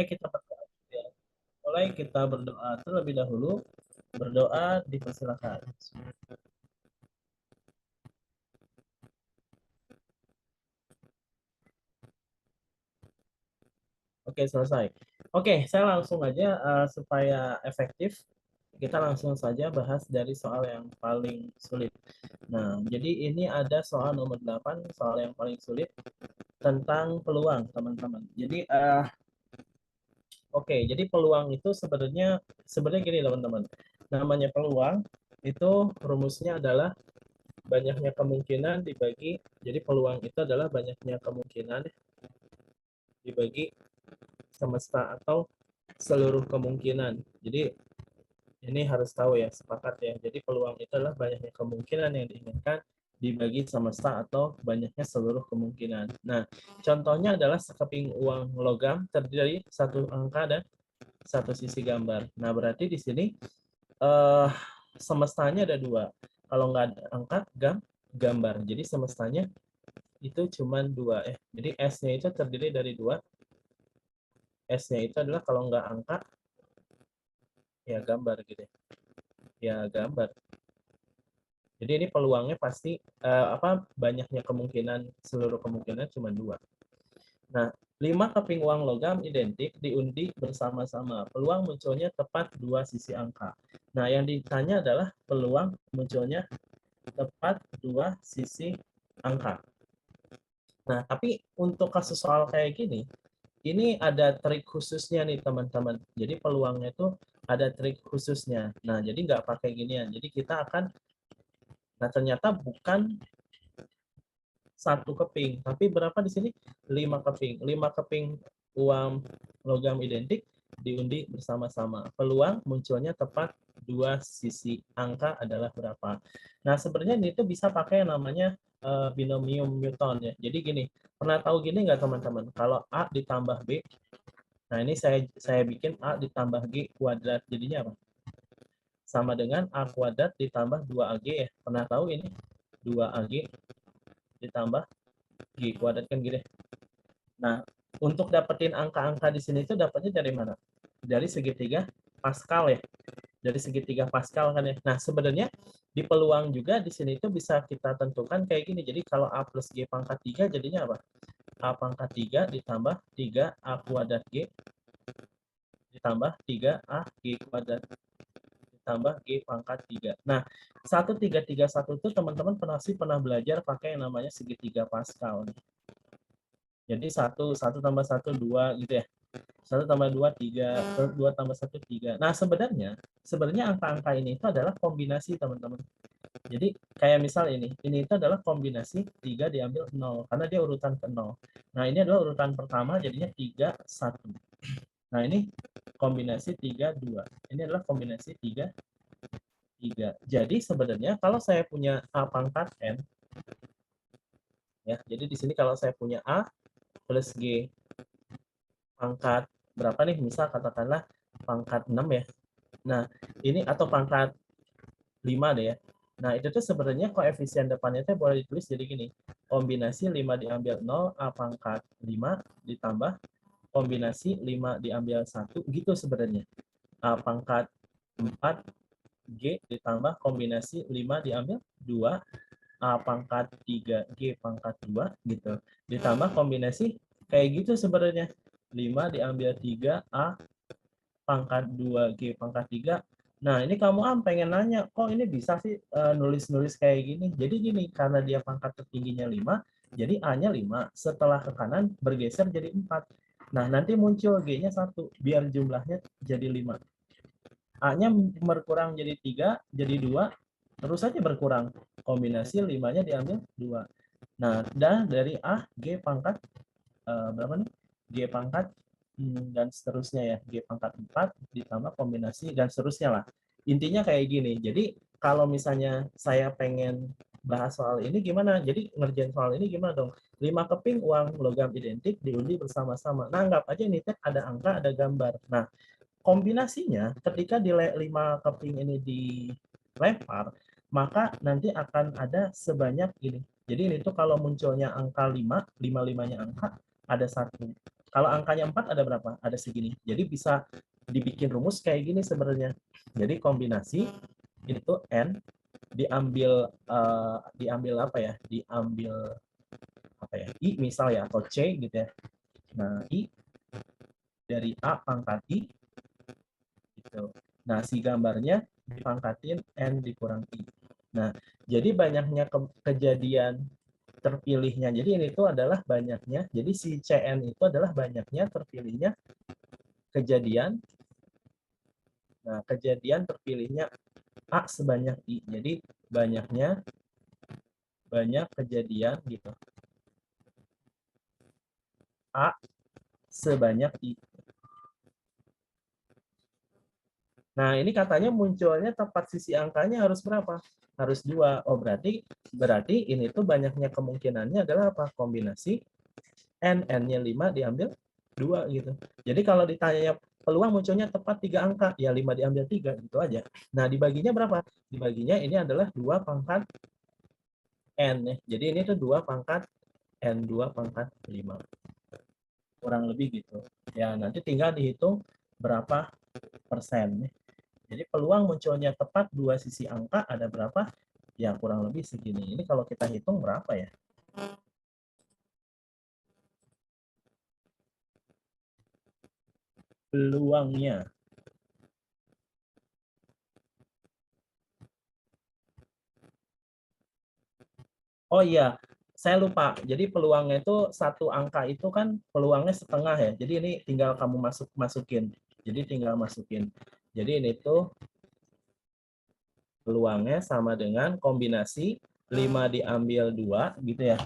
kita berdoa. Ya. Mulai kita berdoa terlebih dahulu. Berdoa dipersilakan. Oke, selesai. Oke, saya langsung aja supaya efektif. Kita langsung saja bahas dari soal yang paling sulit. Nah, jadi ini ada soal nomor 8, soal yang paling sulit tentang peluang, teman-teman. Jadi oke, jadi peluang itu sebenarnya gini, teman-teman. Namanya peluang itu rumusnya adalah banyaknya kemungkinan dibagi, jadi peluang itu adalah banyaknya kemungkinan dibagi semesta atau seluruh kemungkinan. Jadi ini harus tahu ya, sepakat ya. Jadi peluang itu adalah banyaknya kemungkinan yang diinginkan dibagi semesta atau banyaknya seluruh kemungkinan. Nah, contohnya adalah sekeping uang logam terdiri dari satu angka dan satu sisi gambar. Nah, berarti di sini eh, semestanya ada dua. Kalau nggak ada angka, gambar. Jadi semestanya itu cuma dua. Jadi S-nya itu terdiri dari dua. S-nya itu adalah kalau nggak angka, ya gambar gitu ya. Ya gambar. Jadi ini peluangnya pasti banyaknya kemungkinan, seluruh kemungkinan cuma dua. Nah, 5 keping uang logam identik diundi bersama-sama. Peluang munculnya tepat dua sisi angka. Nah, yang ditanya adalah peluang munculnya tepat dua sisi angka. Nah, tapi untuk kasus soal kayak gini, ini ada trik khususnya nih teman-teman. Jadi peluangnya itu ada trik khususnya. Nah, jadi nggak pakai ginian. Jadi kita akan, nah ternyata bukan satu keping, tapi berapa di sini? 5 keping. 5 keping uang logam identik diundi bersama-sama. Peluang munculnya tepat dua sisi angka adalah berapa? Nah, sebenarnya ini tuh bisa pakai yang namanya binomium Newton ya. Jadi gini, pernah tahu gini nggak teman-teman? Kalau A ditambah B, nah ini saya bikin A ditambah G kuadrat, jadinya apa? Sama dengan A kuadrat ditambah 2AG ya. Pernah tahu ini? 2AG ditambah G kuadrat kan gini. Nah, untuk dapetin angka-angka di sini itu dapatnya dari mana? Dari segitiga Pascal ya. Dari segitiga Pascal kan ya. Nah, sebenarnya di peluang juga di sini itu bisa kita tentukan kayak gini. Jadi kalau A plus G pangkat 3 jadinya apa? A pangkat 3 ditambah 3 A kuadrat G ditambah 3 A G kuadrat ditambah G pangkat 3. Nah, 1331 itu teman-teman pernah belajar pakai yang namanya segitiga Pascal. Jadi satu tambah satu dua gitu ya. Satu tambah dua tiga, dua tambah satu tiga. Nah sebenarnya angka-angka ini itu adalah kombinasi teman-teman. Jadi kayak misal ini itu adalah kombinasi 3 diambil 0 karena dia urutan ke 0. Nah ini adalah urutan pertama jadinya 3 1. Nah ini kombinasi 3 2. Ini adalah kombinasi 3 3. Jadi sebenarnya kalau saya punya A pangkat N ya, jadi di sini kalau saya punya A plus G pangkat berapa nih, misal katakanlah pangkat 6 ya. Nah, ini atau pangkat 5 deh ya. Nah, itu tuh sebenarnya koefisien depannya tuh boleh ditulis jadi gini. Kombinasi 5 diambil 0 A pangkat 5 ditambah kombinasi 5 diambil 1 gitu sebenarnya. A pangkat 4 G ditambah kombinasi 5 diambil 2 A pangkat 3 G pangkat 2 gitu. Ditambah kombinasi kayak gitu sebenarnya. 5 diambil 3 A pangkat 2 G pangkat 3. Nah, ini kamu pengen nanya, kok ini bisa sih nulis-nulis kayak gini? Jadi gini, karena dia pangkat tertingginya 5, jadi A-nya 5. Setelah ke kanan bergeser jadi 4. Nah, nanti muncul G-nya 1, biar jumlahnya jadi 5. A-nya berkurang jadi 3, jadi 2, terus saja berkurang. Kombinasi 5-nya diambil 2. Nah, dan dari A, G pangkat berapa nih? G pangkat dan seterusnya ya. G pangkat 4 ditambah kombinasi dan seterusnya lah. Intinya kayak gini. Jadi kalau misalnya saya pengen bahas soal ini gimana? Jadi ngerjain soal ini gimana dong? 5 keping uang logam identik diundi bersama-sama. Nah, anggap aja ini ada angka, ada gambar. Nah, kombinasinya ketika di 5 keping ini dilempar, maka nanti akan ada sebanyak ini. Jadi ini tuh kalau munculnya angka 5, 5-5-nya angka, ada 1. Kalau angkanya 4 ada berapa? Ada segini. Jadi bisa dibikin rumus kayak gini sebenarnya. Jadi kombinasi itu N diambil diambil apa ya? Diambil apa ya? I misal ya atau C gitu ya. Nah, I dari A pangkat I gitu. Nah, si gambarnya dipangkatin N dikurang I. Nah, jadi banyaknya kejadian terpilihnya. Jadi ini tuh adalah banyaknya. Jadi si CN itu adalah banyaknya terpilihnya kejadian. Nah, kejadian terpilihnya A sebanyak I. Jadi banyaknya banyak kejadian gitu. A sebanyak I. Nah, ini katanya munculnya tepat sisi angkanya harus berapa? Harus 2. Oh, berarti ini tuh banyaknya kemungkinannya adalah apa? Kombinasi N, N-nya 5 diambil 2 gitu. Jadi kalau ditanya peluang munculnya tepat 3 angka, ya 5 diambil 3, gitu aja. Nah, dibaginya berapa? Dibaginya ini adalah 2 pangkat N. Ya. Jadi ini tuh 2 pangkat N, 2 pangkat 5. Kurang lebih gitu. Ya, nanti tinggal dihitung berapa persen. Ya. Jadi peluang munculnya tepat 2 sisi angka ada berapa? Ya, kurang lebih segini. Ini kalau kita hitung berapa ya? Peluangnya. Oh iya, saya lupa. Jadi peluangnya itu satu angka itu kan peluangnya setengah ya. Jadi ini tinggal kamu masukin. Jadi tinggal masukin. Jadi ini tuh peluangnya sama dengan kombinasi 5 diambil 2 gitu ya.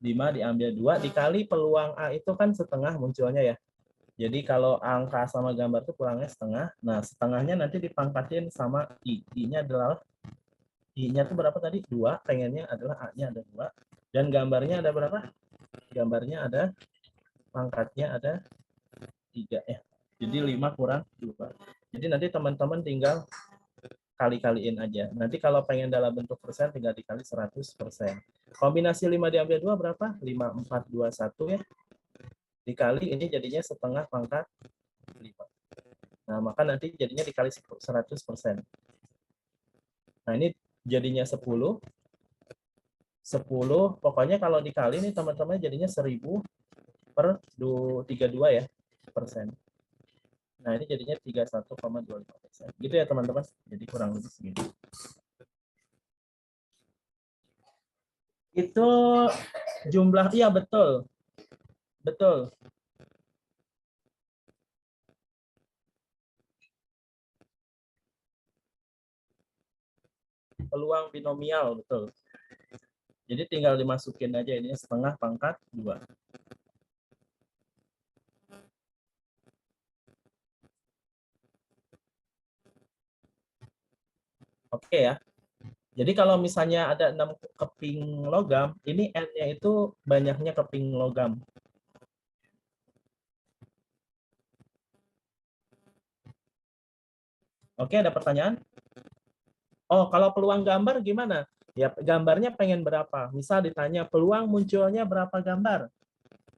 5 diambil 2 dikali peluang A itu kan setengah munculnya ya. Jadi kalau angka sama gambar itu peluangnya setengah. Nah, setengahnya nanti dipangkatin sama I. I-nya adalah I-nya itu berapa tadi? 2. Pengennya adalah A-nya ada 2. Dan gambarnya ada berapa? Gambarnya ada pangkatnya ada 3 ya. Jadi 5 kurang 2. Jadi nanti teman-teman tinggal kali-kaliin aja. Nanti kalau pengen dalam bentuk persen tinggal dikali 100%. Kombinasi 5 diambil 2 berapa? 5, 4, 2, 1 ya. Dikali ini jadinya setengah pangkat 5. Nah, maka nanti jadinya dikali 100%. Nah, ini jadinya 10. 10, pokoknya kalau dikali ini teman-teman jadinya 1000 per 32 ya persen. Nah, ini jadinya 31,25%. Gitu ya, teman-teman. Jadi kurang lebih segitu. Itu jumlah, iya betul. Betul. Peluang binomial, betul. Jadi tinggal dimasukin aja ini setengah pangkat 2. Oke ya. Jadi kalau misalnya ada 6 keping logam, ini N-nya itu banyaknya keping logam. Oke, ada pertanyaan? Oh, kalau peluang gambar gimana? Ya, gambarnya pengen berapa? Misal ditanya peluang munculnya berapa gambar?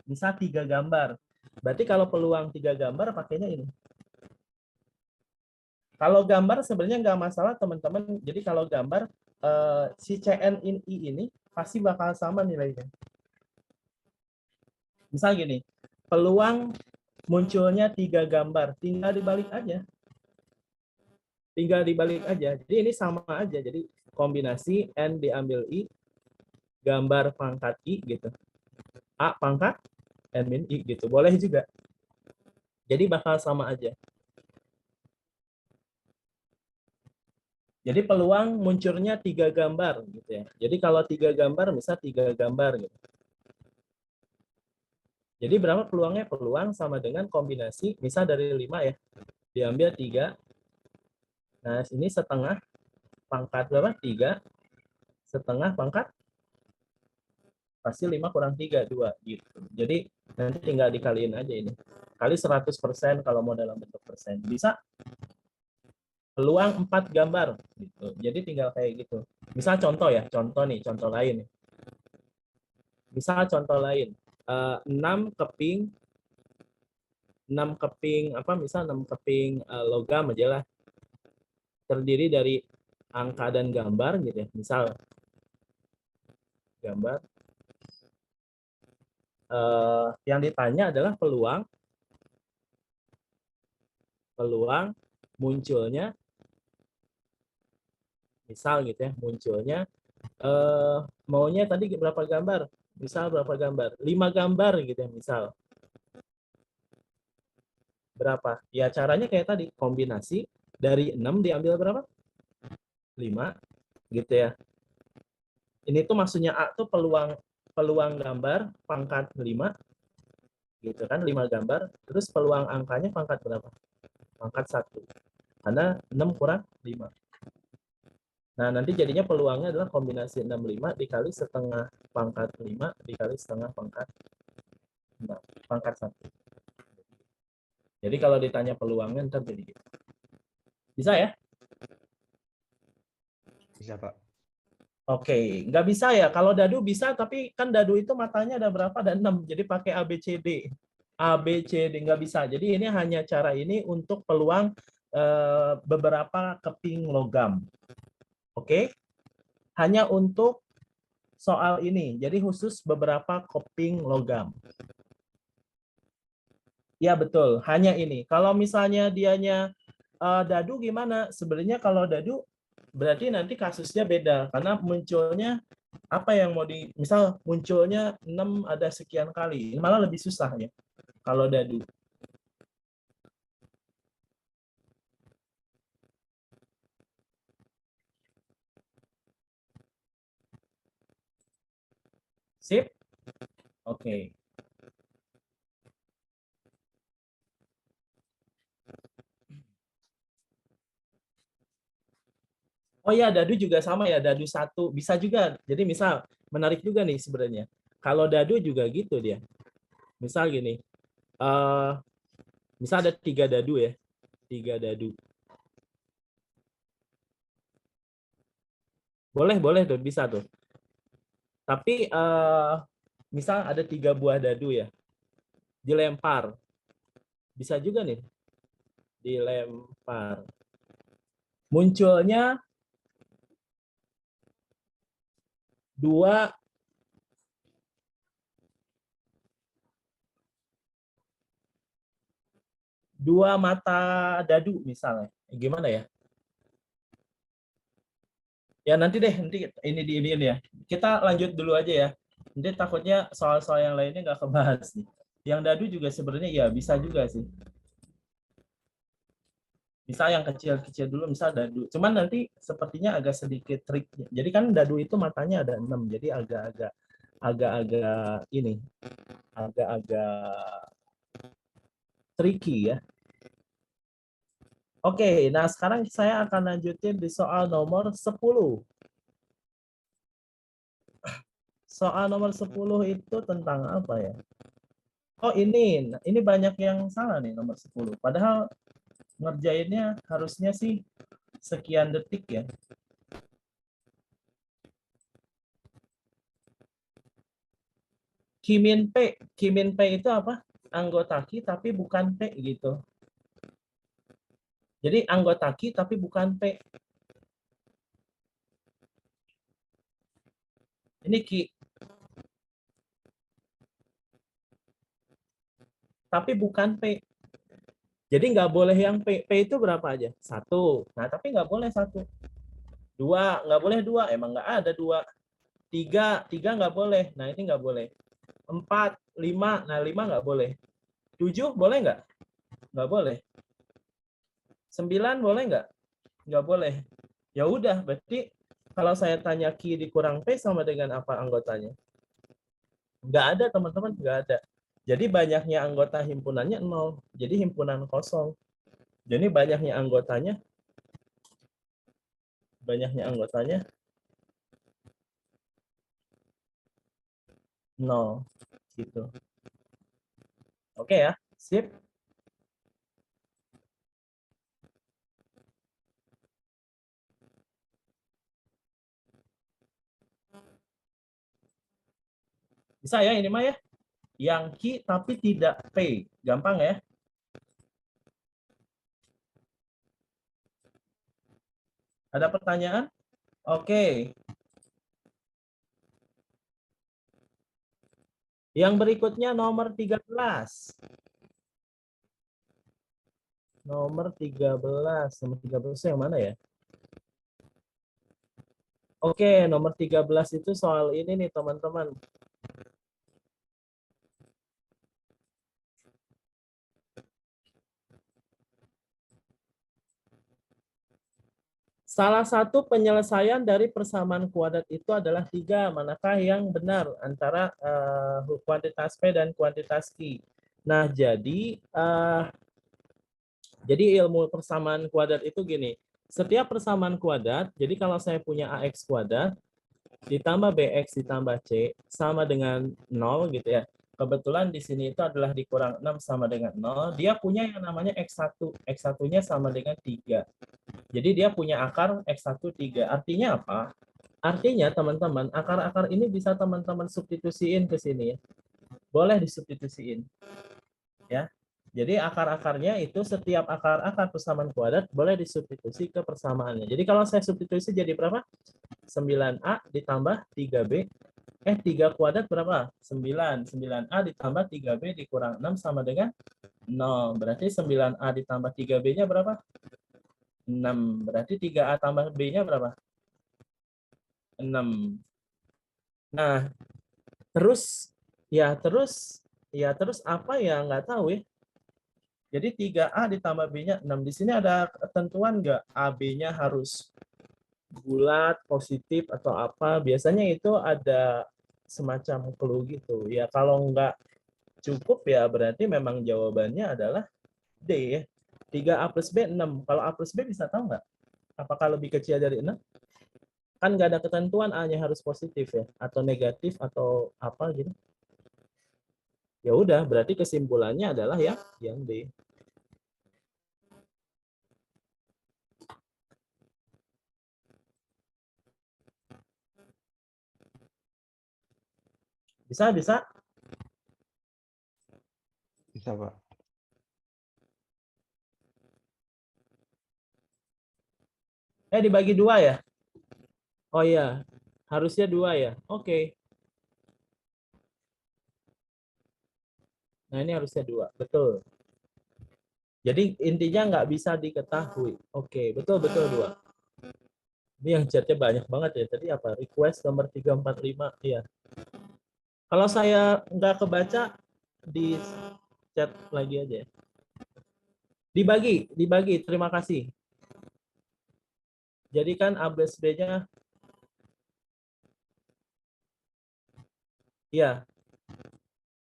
Misal 3 gambar. Berarti kalau peluang 3 gambar pakainya ini. Kalau gambar sebenarnya nggak masalah teman-teman. Jadi kalau gambar si CNI ini pasti bakal sama nilainya. Misal gini, peluang munculnya 3 gambar, tinggal dibalik aja. Tinggal dibalik aja. Jadi ini sama aja. Jadi kombinasi N diambil I, gambar pangkat I gitu. A pangkat N min I gitu. Boleh juga. Jadi bakal sama aja. Jadi peluang munculnya 3 gambar gitu ya. Jadi kalau 3 gambar, misal 3 gambar gitu. Jadi berapa peluangnya? Peluang sama dengan kombinasi, misal dari 5 ya. Diambil 3. Nah, ini setengah pangkat berapa? 3. Setengah pangkat pasti 5 kurang 3, 2 gitu. Jadi nanti tinggal dikaliin aja ini. Kali 100% kalau mau dalam bentuk persen. Bisa peluang 4 gambar gitu. Jadi tinggal kayak gitu. Misal contoh ya, contoh nih, contoh lain. Misal contoh lain. 6 keping 6 keping apa misal 6 keping logam aja lah, terdiri dari angka dan gambar gitu ya. Misal gambar yang ditanya adalah peluang munculnya, misal gitu ya, munculnya maunya tadi berapa gambar? Misal berapa gambar? 5 gambar gitu ya, misal. Berapa? Ya caranya kayak tadi, kombinasi dari 6 diambil berapa? 5 gitu ya. Ini tuh maksudnya A tuh peluang gambar pangkat 5 gitu kan, 5 gambar, terus peluang angkanya pangkat berapa? Pangkat 1. Karena 6 kurang 5. Nah, nanti jadinya peluangnya adalah kombinasi 65 dikali setengah pangkat 5 dikali setengah pangkat 6, pangkat 1. Jadi kalau ditanya peluangnya ntar jadi gitu. Bisa ya? Bisa, Pak. Oke, nggak bisa ya. Kalau dadu bisa, tapi kan dadu itu matanya ada berapa? Ada 6. Jadi pakai A, B, C, D. A, B, C, D nggak bisa. Jadi ini hanya cara ini untuk peluang beberapa keping logam. Oke? Hanya untuk soal ini. Jadi khusus beberapa keping logam. Ya betul, hanya ini. Kalau misalnya dianya dadu gimana? Sebenarnya kalau dadu berarti nanti kasusnya beda karena munculnya apa yang mau misal munculnya 6 ada sekian kali. Malah lebih susah ya kalau dadu. Sip? Oke. Oh ya, dadu juga sama ya, dadu 1 bisa juga. Jadi misal menarik juga nih sebenarnya. Kalau dadu juga gitu dia. Misal gini, misal ada 3 dadu ya, 3 dadu. Boleh tuh, bisa tuh. Tapi misal ada 3 buah dadu ya, dilempar. Bisa juga nih, dilempar. Munculnya dua mata dadu misalnya. Gimana ya? Ya nanti deh, nanti ini ya. Kita lanjut dulu aja ya. Nanti takutnya soal-soal yang lainnya nggak kebahas nih. Yang dadu juga sebenarnya ya bisa juga sih. Misal yang kecil-kecil dulu, misal dadu. Cuman nanti sepertinya agak sedikit trik. Jadi kan dadu itu matanya ada 6, jadi agak-agak ini, agak-agak tricky ya. Oke, nah sekarang saya akan lanjutin di soal nomor 10. Soal nomor 10 itu tentang apa ya? Oh ini banyak yang salah nih nomor 10. Padahal ngerjainnya harusnya sih sekian detik ya. Kimin P itu apa? Anggota Ki tapi bukan P gitu. Jadi anggota Ki tapi bukan P. Ini Ki tapi bukan P. Jadi nggak boleh yang P. P itu berapa aja? 1. Nah tapi nggak boleh 1. 2, nggak boleh 2. Emang nggak ada 2. 3 nggak boleh. Nah ini nggak boleh. 4, 5. Nah 5 nggak boleh. 7 boleh nggak? Nggak boleh. 9 boleh nggak? Nggak boleh. Ya udah, berarti kalau saya tanya Ki dikurang P sama dengan apa anggotanya? Nggak ada, teman-teman. Nggak ada. Jadi banyaknya anggota himpunannya 0. Jadi himpunan kosong. Jadi banyaknya anggotanya 0. Gitu. Oke ya, sip. Bisa ya ini mah ya? yang Q tapi tidak P. Gampang ya? Ada pertanyaan? Oke. Yang berikutnya nomor 13. Nomor 13. Nomor 13 yang mana ya? Oke, nomor 13 itu soal ini nih, teman-teman. Salah satu penyelesaian dari persamaan kuadrat itu adalah 3. Manakah yang benar antara kuantitas P dan kuantitas Q? Nah, jadi ilmu persamaan kuadrat itu gini. Setiap persamaan kuadrat, jadi kalau saya punya AX kuadrat, ditambah BX ditambah C, sama dengan 0 gitu ya. Kebetulan di sini itu adalah dikurang 6 sama dengan 0. Dia punya yang namanya X1. X1-nya sama dengan 3. Jadi dia punya akar X1 3. Artinya apa? Artinya teman-teman, akar-akar ini bisa teman-teman substitusiin ke sini ya. Boleh disubstitusiin. Ya. Jadi akar-akarnya itu setiap akar-akar persamaan kuadrat boleh disubstitusi ke persamaannya. Jadi kalau saya substitusi jadi berapa? 9A ditambah 3B. 3 kuadrat berapa? 9. 9A ditambah 3B dikurang 6 sama dengan 0. Berarti 9A ditambah 3B-nya berapa? 6. Berarti 3A tambah B-nya berapa? 6. Nah, terus apa ya? Nggak tahu ya. Jadi 3A ditambah B-nya 6. Di sini ada ketentuan nggak? AB-nya harus bulat, positif, atau apa? Biasanya itu ada semacam clue gitu. Ya kalau nggak cukup ya berarti memang jawabannya adalah D ya. 3A plus B 6. Kalau A plus B bisa tahu nggak? Apakah lebih kecil dari 6? Kan nggak ada ketentuan A-nya harus positif ya. Atau negatif atau apa gitu. Ya udah, berarti kesimpulannya adalah yang D. Bisa? Bisa, Pak. Dibagi 2 ya? Oh iya, harusnya 2 ya. Oke. Nah ini harusnya 2, betul. Jadi intinya nggak bisa diketahui. Oke, betul 2. Ini yang chatnya banyak banget ya. Tadi apa? Request nomor 345. Iya. Kalau saya nggak kebaca, di chat lagi aja ya. Dibagi. Terima kasih. Jadi kan A plus B-nya, ya.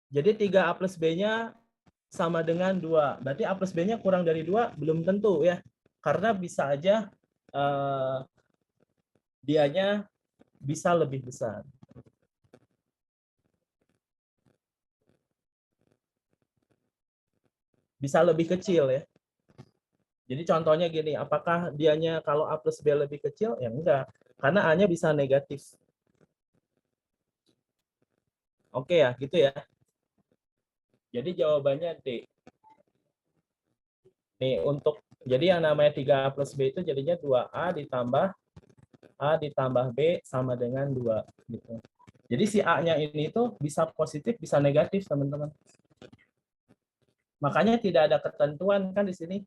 Jadi 3A plus B-nya sama dengan 2. Berarti A plus B-nya kurang dari 2, belum tentu ya. Karena bisa aja dianya bisa lebih besar. Bisa lebih kecil ya. Jadi contohnya gini, apakah dianya kalau A plus B lebih kecil? Ya enggak, karena A-nya bisa negatif. Oke ya, gitu ya. Jadi jawabannya D. Nih, jadi yang namanya 3A plus B itu jadinya 2A ditambah B sama dengan 2. Gitu. Jadi si A-nya ini tuh bisa positif, bisa negatif, teman-teman. Makanya tidak ada ketentuan kan di sini.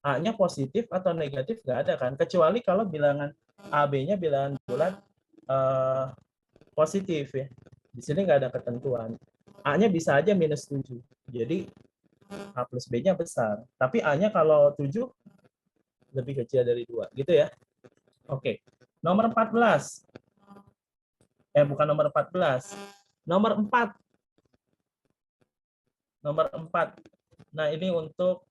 A-nya positif atau negatif nggak ada kan. Kecuali kalau bilangan AB-nya bilangan bulat positif ya. Di sini nggak ada ketentuan. A-nya bisa aja minus 7. Jadi A plus B-nya besar. Tapi A-nya kalau 7 lebih kecil dari 2. Gitu ya. Oke. Nomor 14. Bukan nomor 14. Nomor 4. Nomor 4. Nah, ini untuk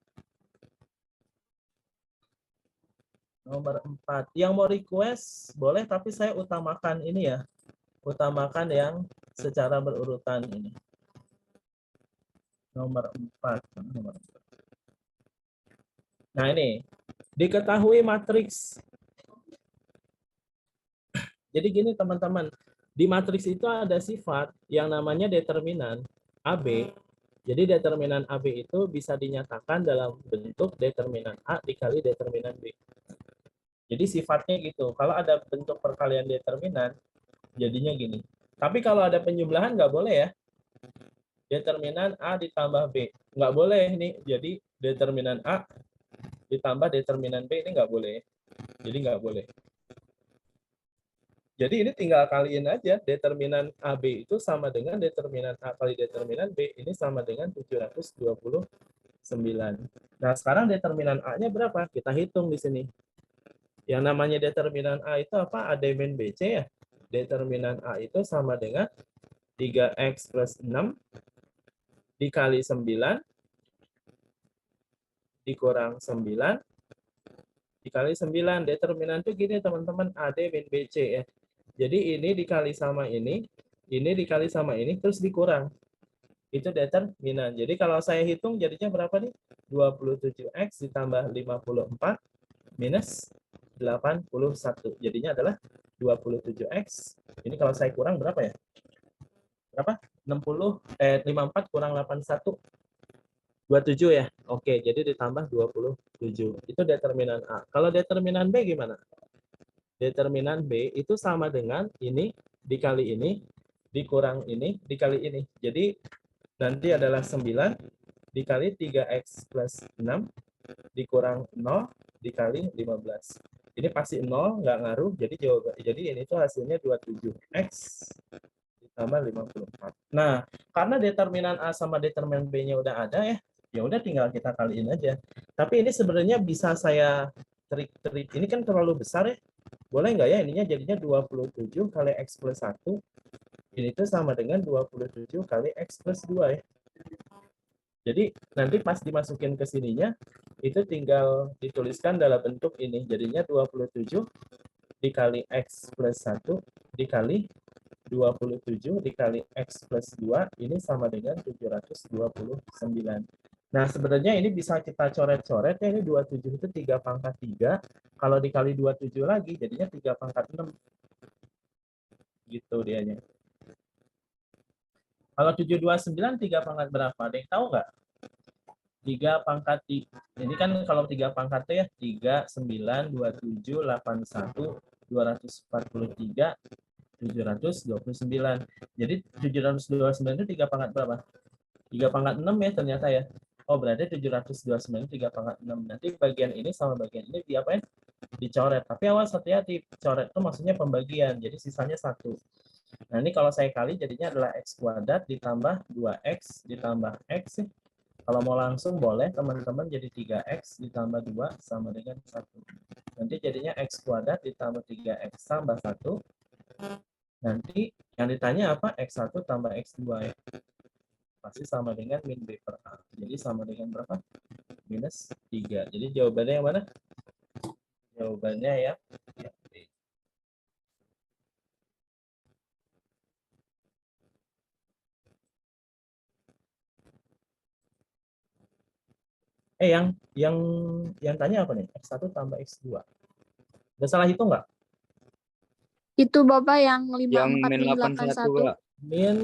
nomor 4. Yang mau request boleh, tapi saya utamakan ini ya. Utamakan yang secara berurutan ini. Nomor 4. Nah, ini. Diketahui matriks. Jadi gini teman-teman. Di matriks itu ada sifat yang namanya determinan. AB, jadi determinan AB itu bisa dinyatakan dalam bentuk determinan A dikali determinan B. Jadi sifatnya gitu. Kalau ada bentuk perkalian determinan, jadinya gini. Tapi kalau ada penjumlahan nggak boleh ya. Determinan A ditambah B. Nggak boleh nih. Jadi determinan A ditambah determinan B ini nggak boleh. Jadi nggak boleh. Jadi ini tinggal kaliin aja. Determinan AB itu sama dengan determinan A kali determinan B. Ini sama dengan 729. Nah, sekarang determinan A-nya berapa? Kita hitung di sini. Yang namanya determinan A itu apa? AD min BC ya. Determinan A itu sama dengan 3X plus 6 dikali 9 dikurang 9 dikali 9. Determinan itu gini teman-teman, AD min BC ya. Jadi ini dikali sama ini dikali sama ini, terus dikurang. Itu determinan. Jadi kalau saya hitung jadinya berapa nih? 27X ditambah 54 minus 81. Jadinya adalah 27X. Ini kalau saya kurang berapa ya? Berapa? 54 kurang 81. 27 ya? Oke, jadi ditambah 27. Itu determinan A. Kalau determinan B gimana? Determinan B itu sama dengan ini dikali ini dikurang ini dikali ini. Jadi nanti adalah 9 dikali 3X plus 6 dikurang 0 dikali 15. Ini pasti 0, nggak ngaruh. Jadi ini tuh hasilnya 27X ditambah 54. Nah, karena determinan A sama determinan B-nya udah ada ya udah tinggal kita kaliin aja. Tapi ini sebenarnya bisa saya trik-trik. Ini kan terlalu besar ya. Boleh nggak ya ininya jadinya 27 kali X plus 1. Ini tuh sama dengan 27 kali X plus 2 ya. Jadi nanti pas dimasukin ke sininya, itu tinggal dituliskan dalam bentuk ini. Jadinya 27 dikali X plus 1 dikali 27 dikali X plus 2, ini sama dengan 729. Nah, sebenarnya ini bisa kita coret-coret ya, ini 27 itu 3 pangkat 3. Kalau dikali 27 lagi, jadinya 3 pangkat 6. Gitu dianya. Kalau 729, 3 pangkat berapa? Ada yang tahu nggak? 3 pangkat 3. Ini kan kalau 3 pangkat ya, 3, 9, 27, 81, 243, 729. Jadi 729 itu 3 pangkat berapa? 3 pangkat 6 ya ternyata ya. Oh, berarti 729 itu 3 pangkat 6. Nanti bagian ini sama bagian ini diapain? Dicoret. Tapi awas hati-hati. Coret itu maksudnya pembagian. Jadi sisanya 1. Nah, ini kalau saya kali jadinya adalah X kuadrat ditambah 2X ditambah X. Kalau mau langsung boleh teman-teman, jadi 3X ditambah 2 sama dengan 1. Nanti jadinya X kuadrat ditambah 3X tambah 1. Nanti yang ditanya apa? X1 tambah X2 ya. Pasti sama dengan min B per A. Jadi sama dengan berapa? Minus 3. Jadi jawabannya yang mana? Jawabannya ya B. Yang tanya apa nih? X1 tambah X2. Udah salah hitung nggak? Itu Bapak yang Yang 54 min min 81, 81. Kak. Min.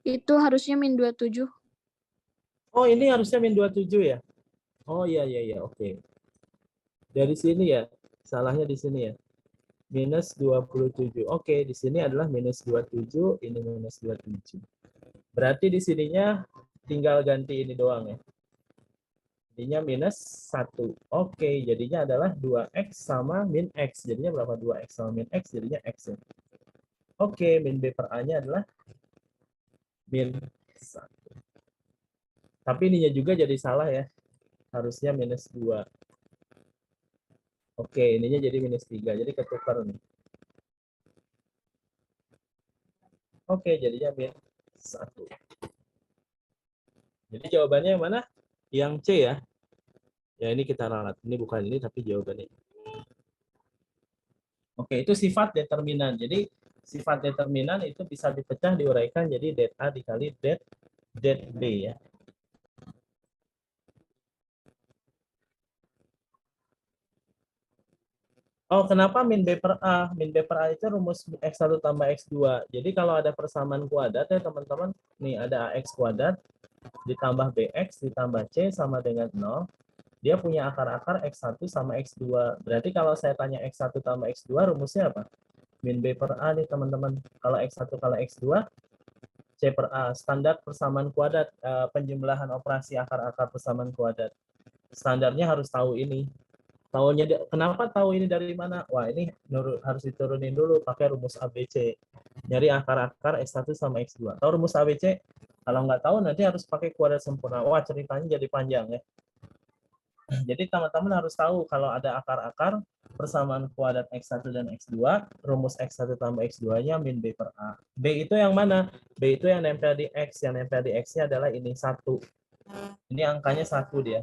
Itu harusnya min 27. Oh, ini harusnya min 27 ya? Oh, iya, oke. Dari sini ya, salahnya di sini ya. Minus 27. Oke, di sini adalah minus 27, ini minus 27. Berarti di sininya tinggal ganti ini doang ya. Jadinya minus 1. Oke, jadinya adalah 2X sama min X. Jadinya berapa? 2X sama min X, jadinya X ya. Oke, min B per A-nya adalah min 1. Tapi ininya juga jadi salah ya. Harusnya minus 2. Oke, ininya jadi minus 3. Jadi ketukar nih. Oke, jadinya min 1. Jadi jawabannya yang mana? Yang C ya. Ya, ini kita ralat. Ini bukan ini, tapi jawabannya. Oke, itu sifat determinan. Jadi, sifat determinan itu bisa dipecah, diuraikan jadi det A dikali det B ya. Oh, kenapa min B per A? Min B per A itu rumus X1 tambah X2. Jadi kalau ada persamaan kuadrat ya teman-teman, nih ada AX kuadrat ditambah BX ditambah C sama dengan 0. Dia punya akar-akar X1 sama X2. Berarti kalau saya tanya X1 tambah X2, rumusnya apa? Min B per A nih teman-teman. Kalau X1 kali X2, C per A. Standar persamaan kuadrat, penjumlahan operasi akar-akar persamaan kuadrat. Standarnya harus tahu ini. Kenapa tahu ini dari mana? Wah, ini harus diturunin dulu pakai rumus ABC. Nyari akar-akar X1 sama X2. Tahu rumus ABC? Kalau nggak tahu nanti harus pakai kuadrat sempurna. Wah, ceritanya jadi panjang ya. Jadi teman-teman harus tahu kalau ada akar-akar persamaan kuadrat X1 dan X2, rumus X1 tambah X2-nya min B per A. B itu yang mana? B itu yang nempel di X. Yang nempel di X-nya adalah ini 1. Ini angkanya 1 dia.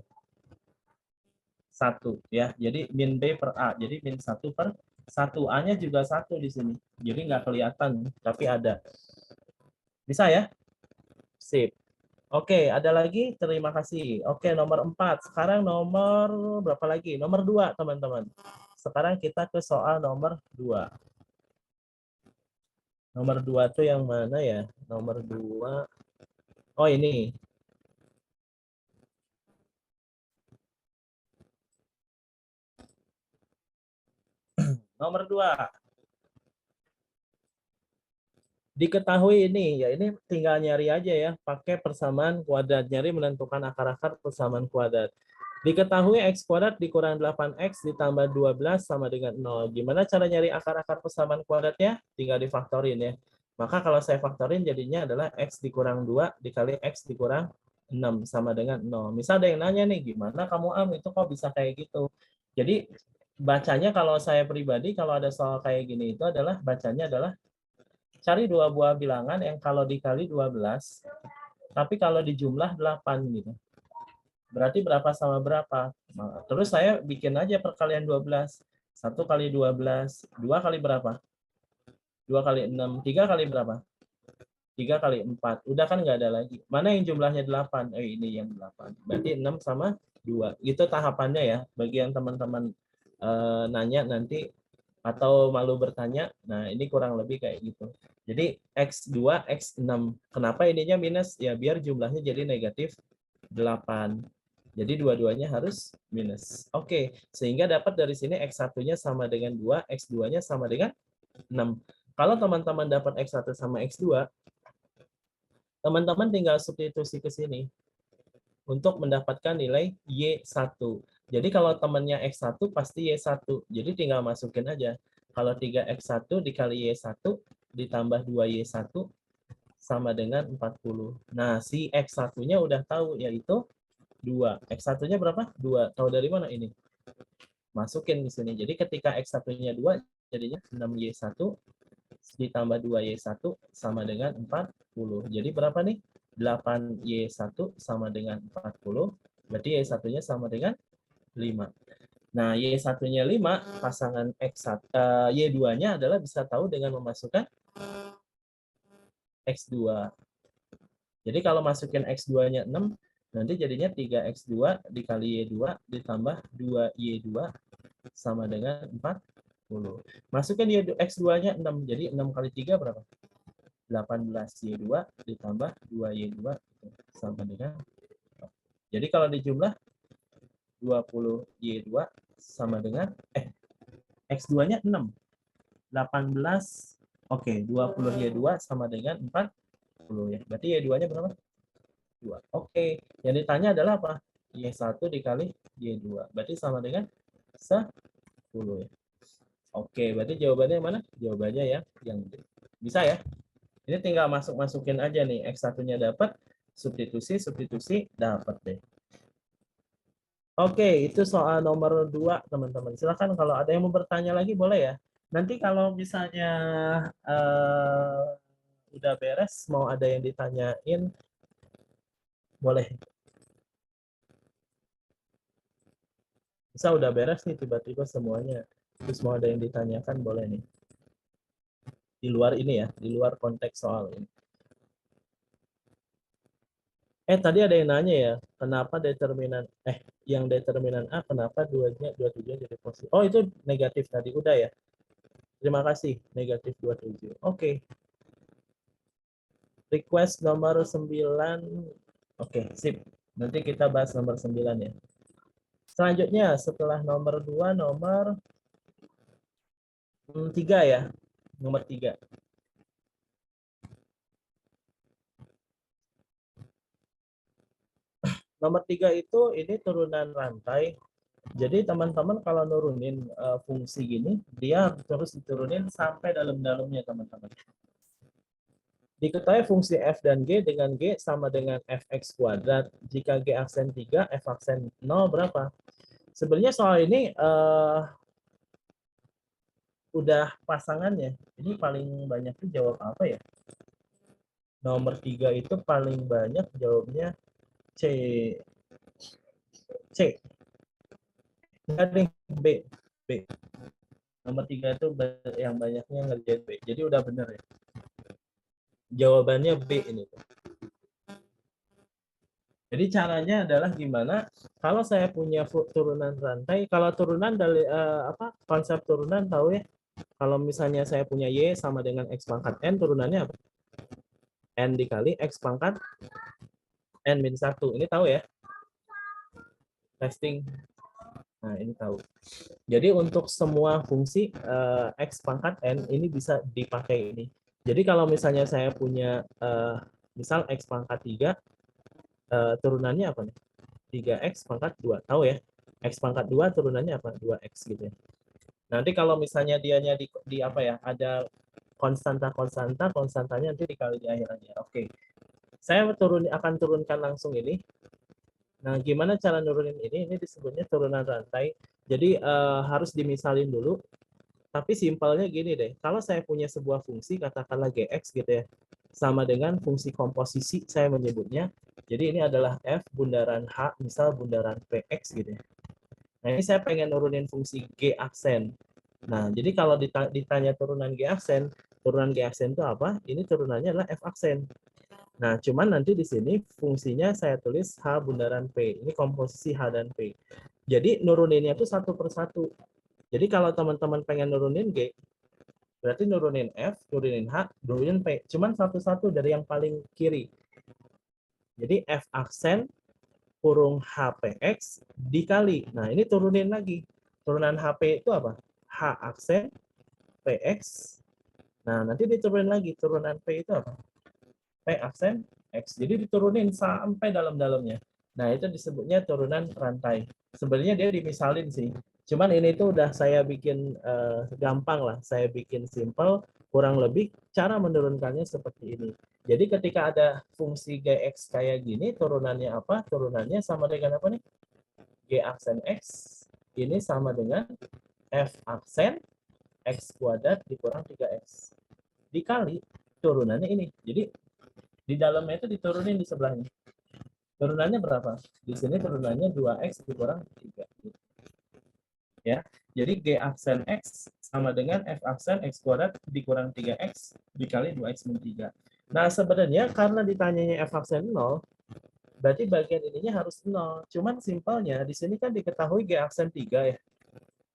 1 ya. Jadi min B per A. Jadi min 1 per 1. A-nya juga 1 di sini. Jadi nggak kelihatan, tapi ada. Bisa ya? Sip. Oke, ada lagi? Terima kasih. Oke, nomor 4. Sekarang nomor berapa lagi? Nomor 2, teman-teman. Sekarang kita ke soal nomor 2. Nomor 2 tuh yang mana ya? Nomor 2. Oh, ini. Nomor 2. Diketahui ini, ya ini tinggal nyari aja ya, pakai persamaan kuadrat. Nyari menentukan akar-akar persamaan kuadrat. Diketahui X kuadrat dikurang 8X ditambah 12 sama dengan 0. Gimana cara nyari akar-akar persamaan kuadratnya? Tinggal difaktorin ya. Maka kalau saya faktorin jadinya adalah X dikurang 2 dikali X dikurang 6 sama dengan 0. Misal ada yang nanya nih, gimana kamu Am itu kok bisa kayak gitu? Jadi bacanya kalau saya pribadi, kalau ada soal kayak gini itu adalah bacanya adalah cari dua buah bilangan yang kalau dikali 12, tapi kalau dijumlah 8 gitu. Berarti berapa sama berapa? Nah, terus saya bikin aja perkalian 12. 1 kali 12, 2 kali berapa? 2 kali 6, 3 kali berapa? 3 kali 4. Udah kan nggak ada lagi. Mana yang jumlahnya 8? Ini yang 8. Berarti 6 sama 2. Itu tahapannya ya. Bagi yang teman-teman nanya nanti atau malu bertanya, nah ini kurang lebih kayak gitu. Jadi X2, X6. Kenapa ininya minus? Ya biar jumlahnya jadi negatif 8. Jadi dua-duanya harus minus. Oke, sehingga dapat dari sini X1-nya sama dengan 2, X2-nya sama dengan 6. Kalau teman-teman dapat X1 sama X2, teman-teman tinggal substitusi ke sini untuk mendapatkan nilai Y1. Jadi kalau temannya X1 pasti Y1. Jadi tinggal masukin aja. Kalau 3X1 dikali Y1 ditambah 2Y1 sama dengan 40. Nah, si X1-nya udah tahu, yaitu 2. X1-nya berapa? 2. Tahu dari mana ini? Masukin di sini. Jadi ketika X1-nya 2, jadinya 6Y1 ditambah 2Y1 sama dengan 40. Jadi berapa nih? 8Y1 sama dengan 40. Berarti Y1-nya sama dengan 5. Nah, Y1-nya 5, pasangan X1, Y2-nya adalah bisa tahu dengan memasukkan X2. Jadi kalau masukin X2-nya 6, nanti jadinya 3X2 dikali Y2 ditambah 2Y2 sama dengan 40. Masukkan X2-nya 6, jadi 6 kali 3 berapa? 18Y2 ditambah 2Y2 sama dengan. Jadi kalau dijumlah 20Y2 sama dengan X2-nya 6. 18, oke, 20Y2 sama dengan 40 ya. Berarti Y2-nya berapa? 2. Oke, yang ditanya adalah apa? Y1 dikali Y2. Berarti sama dengan 10 ya. Oke, berarti jawabannya mana? Jawabannya yang D. Bisa ya? Ini tinggal masukin aja nih. X1-nya dapat, substitusi dapat deh. Oke, itu soal nomor 2, teman-teman. Silakan kalau ada yang mau bertanya lagi boleh ya. Nanti kalau misalnya udah beres, mau ada yang ditanyain, boleh. Bisa udah beres nih tiba-tiba semuanya. Terus mau ada yang ditanyakan, boleh nih. Di luar ini ya, di luar konteks soal ini. Tadi ada yang nanya ya, kenapa determinan yang determinan A kenapa 27 jadi positif? Oh, itu negatif tadi udah ya. Terima kasih, negatif 27. Oke. Request nomor 9. Oke, sip. Nanti kita bahas nomor 9 ya. Selanjutnya setelah nomor 2, nomor 3 ya. Nomor 3. Nomor 3 itu ini turunan rantai. Jadi teman-teman kalau nurunin fungsi gini, dia terus diturunin sampai dalam-dalamnya teman-teman. Diketahui fungsi f dan g dengan g sama dengan fx kuadrat. Jika g aksen 3, f aksen 0 berapa? Sebenarnya soal ini udah pasangannya. Ini paling banyak tuh jawab apa ya? Nomor 3 itu paling banyak jawabnya C. C. Enggak nih, B. B. Nomor 3 itu yang banyaknya ngerjain B. Jadi udah bener ya. Jawabannya B ini. Jadi caranya adalah gimana? Kalau saya punya turunan rantai, kalau turunan dari konsep turunan tahu ya. Kalau misalnya saya punya Y sama dengan X pangkat N, turunannya apa? N dikali X pangkat N-1. Ini tahu ya? Testing. Nah, ini tahu. Jadi untuk semua fungsi X pangkat N ini bisa dipakai ini. Jadi kalau misalnya saya punya misal X pangkat 3, turunannya apa nih? 3X pangkat 2. Tahu ya? X pangkat 2 turunannya apa? 2X gitu ya. Nanti kalau misalnya dianya di apa ya? Ada konstantanya nanti dikali di akhirannya. Oke. Saya akan turunkan langsung ini. Nah, gimana cara nurunin ini? Ini disebutnya turunan rantai. Jadi harus dimisalin dulu. Tapi simpelnya gini deh. Kalau saya punya sebuah fungsi, katakanlah Gx gitu ya. Sama dengan fungsi komposisi saya menyebutnya. Jadi ini adalah F bundaran H, misal bundaran Px gitu ya. Nah, ini saya pengen nurunin fungsi G aksen. Nah, jadi kalau ditanya turunan G aksen itu apa? Ini turunannya adalah F aksen. Nah, cuman nanti di sini fungsinya saya tulis H bundaran P. Ini komposisi H dan P. Jadi nuruninnya itu satu per satu. Jadi kalau teman-teman pengen nurunin G, berarti nurunin F, nurunin H, nurunin P. Cuman satu-satu dari yang paling kiri. Jadi F aksen kurung HPX dikali. Nah, ini turunin lagi. Turunan HP itu apa? H aksen PX. Nah, nanti diturunin lagi. Turunan P itu apa? P aksen X. Jadi diturunin sampai dalam-dalamnya. Nah, itu disebutnya turunan rantai. Sebenarnya dia dimisalin sih. Cuman ini tuh udah saya bikin gampang lah. Saya bikin simple. Kurang lebih cara menurunkannya seperti ini. Jadi ketika ada fungsi Gx kayak gini, turunannya apa? Turunannya sama dengan apa nih? G aksen X. Ini sama dengan F aksen X kuadrat dikurang 3X. Dikali turunannya ini. Jadi di dalamnya itu diturunin di sebelahnya. Turunannya berapa? Di sini turunannya 2X dikurang 3. Ya. Jadi G aksen X sama dengan F aksen X kuadrat dikurang 3X dikali 2X min 3. Nah, sebenarnya karena ditanyanya F aksen 0, berarti bagian ininya harus 0. Cuman simpelnya di sini kan diketahui G aksen 3 ya.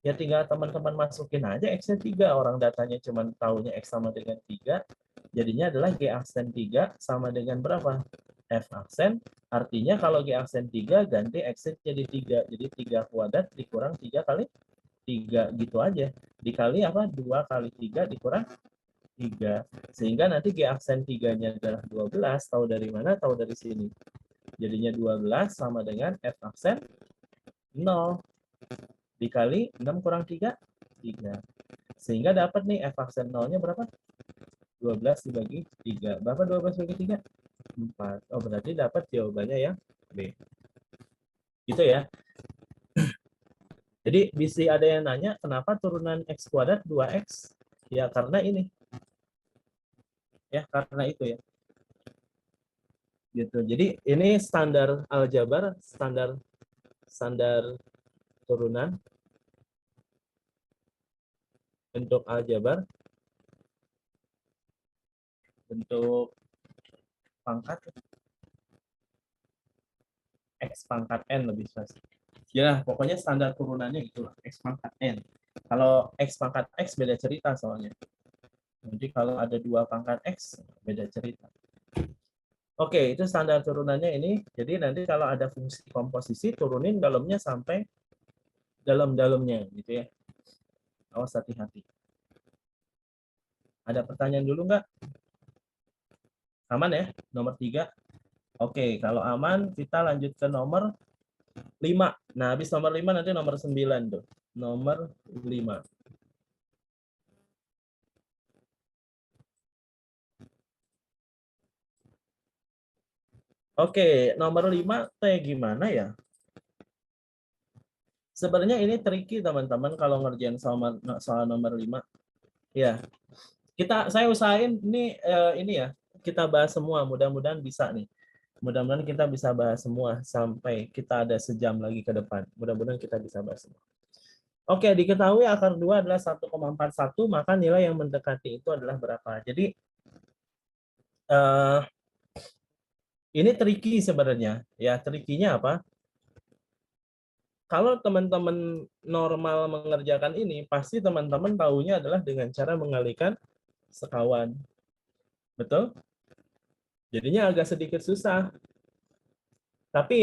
Ya tinggal teman-teman masukin aja X-nya 3. Orang datanya cuma tahunya X sama dengan 3. Jadinya adalah G aksen 3 sama dengan berapa? F aksen. Artinya kalau G aksen 3 ganti X-nya jadi 3. Jadi 3 kuadrat dikurang 3 kali 3 gitu aja. Dikali apa? 2 kali 3 dikurang 3. Sehingga nanti G aksen 3-nya adalah 12. Tahu dari mana? Tahu dari sini. Jadinya 12 sama dengan F aksen 0. Dikali 6 kurang 3, 3. Sehingga dapat nih F aksen 0-nya berapa? 12 dibagi 3. Berapa 12 dibagi 3? 4. Oh, berarti dapat jawabannya yang B. Gitu ya. Jadi bisa ada yang nanya, kenapa turunan X kuadrat 2X? Ya, karena ini. Ya, karena itu ya. Gitu. Jadi ini standar aljabar, standar turunan bentuk aljabar, bentuk pangkat. X pangkat N lebih pasti. Ya, pokoknya standar turunannya itulah, X pangkat N. Kalau X pangkat X beda cerita soalnya. Jadi kalau ada 2 pangkat X, beda cerita. Oke, itu standar turunannya ini. Jadi nanti kalau ada fungsi komposisi, turunin dalamnya sampai dalam-dalamnya, gitu ya. Awas hati-hati. Ada pertanyaan dulu nggak? Aman ya? Nomor 3. Oke, kalau aman, kita lanjut ke nomor 5. Nah, habis nomor 5 nanti nomor 9 tuh. Nomor 5. Oke, nomor 5 kayak gimana ya? Sebenarnya ini tricky teman-teman kalau ngerjain soal nomor 5. Ya, saya usahain ini ya, kita bahas semua, mudah-mudahan bisa nih. Mudah-mudahan kita bisa bahas semua sampai kita ada sejam lagi ke depan. Mudah-mudahan kita bisa bahas semua. Oke, diketahui akar 2 adalah 1,41, maka nilai yang mendekati itu adalah berapa? Jadi ini tricky sebenarnya. Ya, tricky-nya apa? Kalau teman-teman normal mengerjakan ini, pasti teman-teman tahunya adalah dengan cara mengalihkan sekawan. Betul? Jadinya agak sedikit susah. Tapi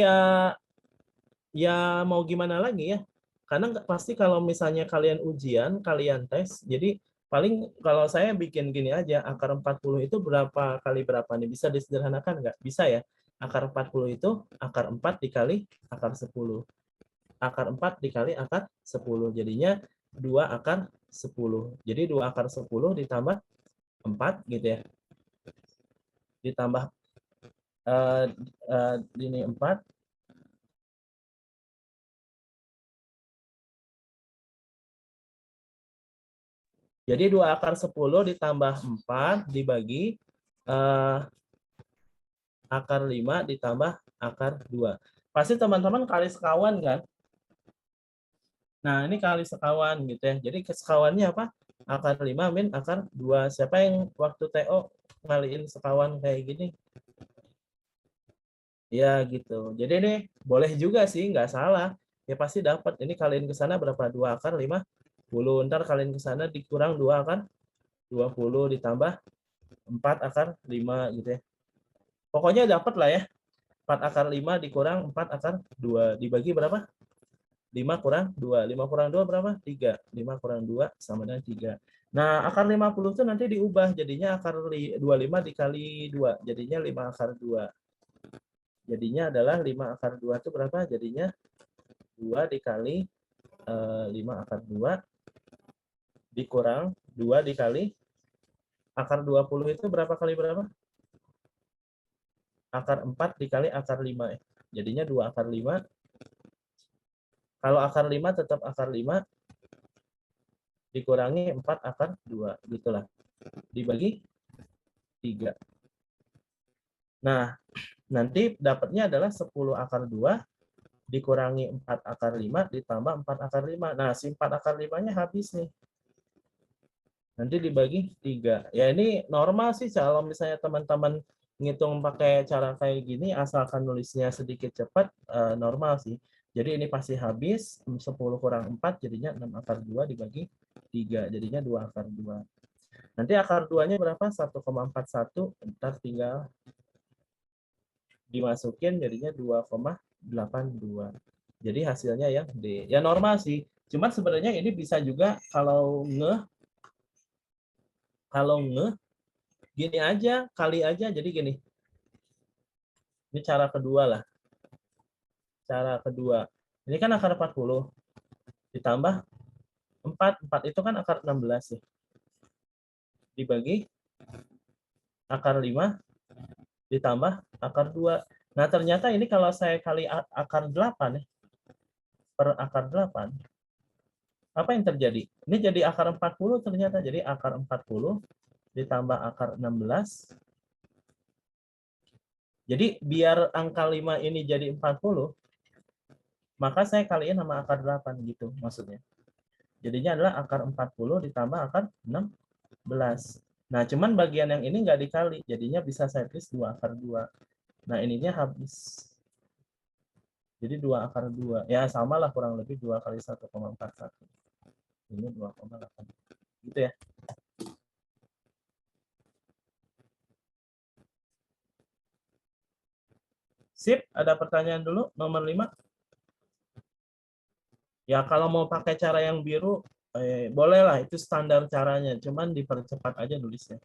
ya mau gimana lagi ya? Karena pasti kalau misalnya kalian ujian, kalian tes, jadi paling kalau saya bikin gini aja, akar 40 itu berapa kali berapa nih? Bisa disederhanakan nggak? Bisa ya. Akar 40 itu akar 4 dikali akar 10. Akar 4 dikali akar 10. Jadinya 2 akar 10. Jadi 2 akar 10 ditambah 4 gitu ya. Ditambah ini 4. Jadi 2 akar 10 ditambah 4 dibagi akar 5 ditambah akar 2. Pasti teman-teman kali sekawan kan? Nah, ini kali sekawan gitu ya. Jadi sekawannya apa? Akar 5 min akar 2. Siapa yang waktu TO ngaliin sekawan kayak gini? Ya gitu. Jadi ini boleh juga sih, nggak salah. Ya pasti dapat. Ini kalian ke sana berapa? 2 akar 50. Ntar kalian ke sana dikurang 2 akar 20 ditambah 4 akar 5 gitu ya. Pokoknya dapat lah ya. 4 akar 5 dikurang 4 akar 2. Dibagi berapa? 5 kurang 2. 5 kurang 2 berapa? 3. 5 kurang 2 sama dengan 3. Nah, akar 50 itu nanti diubah. Jadinya akar 25 dikali 2. Jadinya 5 akar 2. Jadinya adalah 5 akar 2 itu berapa? Jadinya 2 dikali 5 akar 2 dikurang 2 dikali akar 20 itu berapa kali berapa? Akar 4 dikali akar 5 ya. Jadinya 2 akar 5. Kalau akar 5 tetap akar 5 dikurangi 4 akar 2. Gitulah. Dibagi 3. Nah, nanti dapatnya adalah 10 akar 2 dikurangi 4 akar 5 ditambah 4 akar 5. Nah, si 4 akar 5-nya habis nih. Nanti dibagi 3. Ya ini normal sih kalau misalnya teman-teman ngitung pakai cara kayak gini, asalkan nulisnya sedikit cepat, normal sih. Jadi ini pasti habis, 10 kurang 4 jadinya 6 akar 2 dibagi 3. Jadinya 2 akar 2. Nanti akar 2-nya berapa? 1,41. Ntar tinggal dimasukin jadinya 2,82. Jadi hasilnya yang D. Ya normal sih. Cuma sebenarnya ini bisa juga kalau gini aja, kali aja. Jadi gini. Ini cara kedua lah. Cara kedua. Ini kan akar 40 ditambah 4. 4 itu kan akar 16 ya. Dibagi akar 5 ditambah akar 2. Nah, ternyata ini kalau saya kali akar 8 ya, per akar 8, apa yang terjadi? Ini jadi akar 40 ternyata. Jadi akar 40 ditambah akar 16. Jadi biar angka 5 ini jadi 40, maka saya kaliin sama akar 8 gitu maksudnya. Jadinya adalah akar 40 ditambah akar 16. Nah, cuman bagian yang ini nggak dikali. Jadinya bisa saya tulis 2 akar 2. Nah, ininya habis. Jadi 2 akar 2. Ya sama lah kurang lebih 2 kali 1,41. Ini 2,8. Gitu ya. Sip, ada pertanyaan dulu nomor 5. Ya kalau mau pakai cara yang biru, bolehlah itu standar caranya, cuman dipercepat aja nulisnya.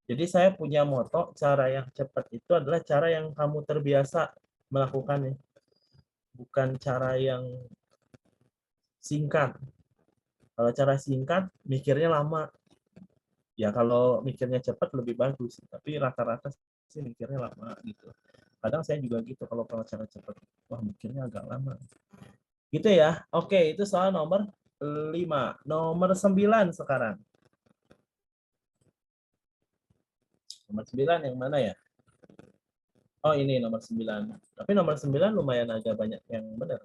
Jadi saya punya moto, cara yang cepat itu adalah cara yang kamu terbiasa melakukannya. Bukan cara yang singkat. Kalau cara singkat, mikirnya lama. Ya kalau mikirnya cepat lebih bagus, tapi rata-rata sih mikirnya lama gitu. Kadang saya juga gitu kalau cara cepat, wah mikirnya agak lama. Gitu ya. Oke, itu soal nomor 5. Nomor 9 sekarang. Nomor 9 yang mana ya? Oh, ini nomor 9. Tapi nomor 9 lumayan agak banyak yang benar.